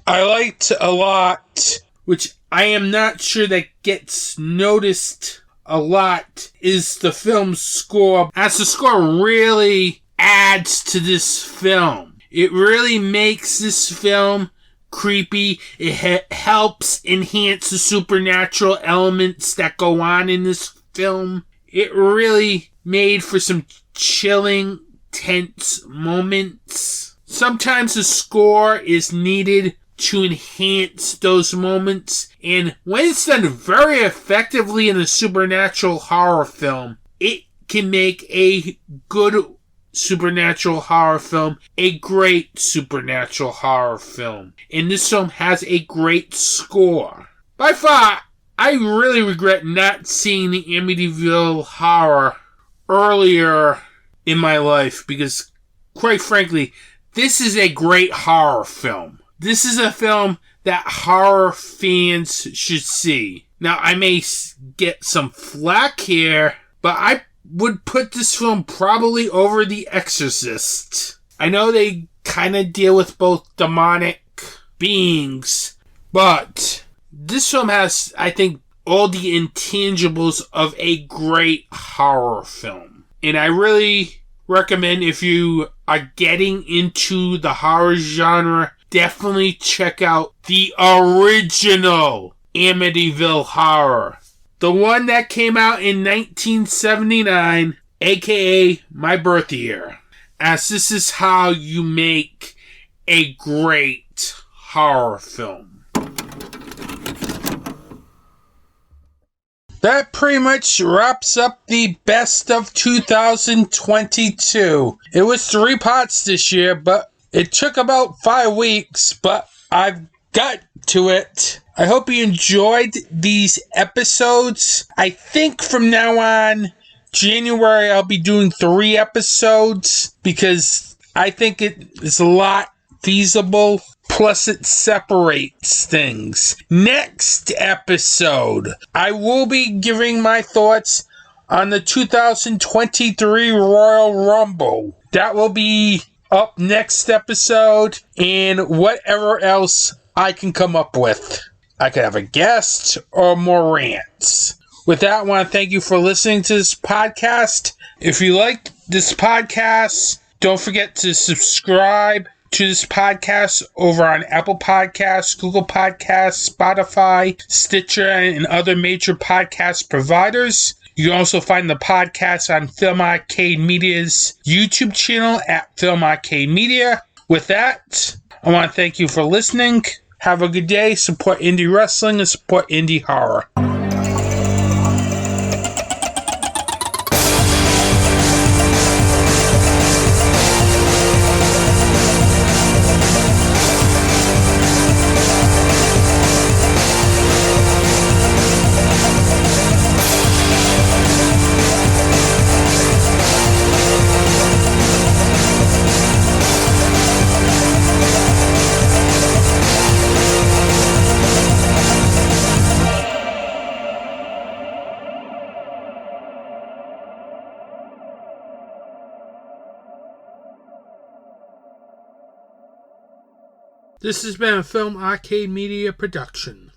I liked a lot, which I am not sure that gets noticed a lot, is the film's score, as the score really adds to this film. It really makes this film creepy. It helps enhance the supernatural elements that go on in this film. It really made for some chilling, tense moments. Sometimes the score is needed to enhance those moments, and when it's done very effectively in a supernatural horror film, it can make a good supernatural horror film a great supernatural horror film. And this film has a great score. By far, I really regret not seeing the Amityville Horror earlier in my life, because, quite frankly, this is a great horror film. This is a film that horror fans should see. Now, I may get some flack here, but I would put this film probably over The Exorcist. I know they kind of deal with both demonic beings, but this film has, I think, all the intangibles of a great horror film. And I really recommend, if you are getting into the horror genre, definitely check out the original Amityville Horror. The one that came out in 1979, aka my birth year. As this is how you make a great horror film. that pretty much wraps up the best of 2022. It was 3 parts this year, but it took about 5 weeks, but I've got to it. I hope you enjoyed these episodes. I think from now on, January, I'll be doing 3 episodes because I think it is a lot feasible. Plus, it separates things. Next episode, I will be giving my thoughts on the 2023 Royal Rumble. That will be up next episode, and whatever else I can come up with. I could have a guest or more rants. With that, I want to thank you for listening to this podcast. If you like this podcast, don't forget to subscribe to this podcast over on Apple Podcasts, Google Podcasts, Spotify, Stitcher, and other major podcast providers. You can also find the podcast on Film Arcade Media's YouTube channel at Film Arcade Media. With that, I want to thank you for listening. Have a good day. Support indie wrestling and support indie horror. This has been a Film Arcade Media production.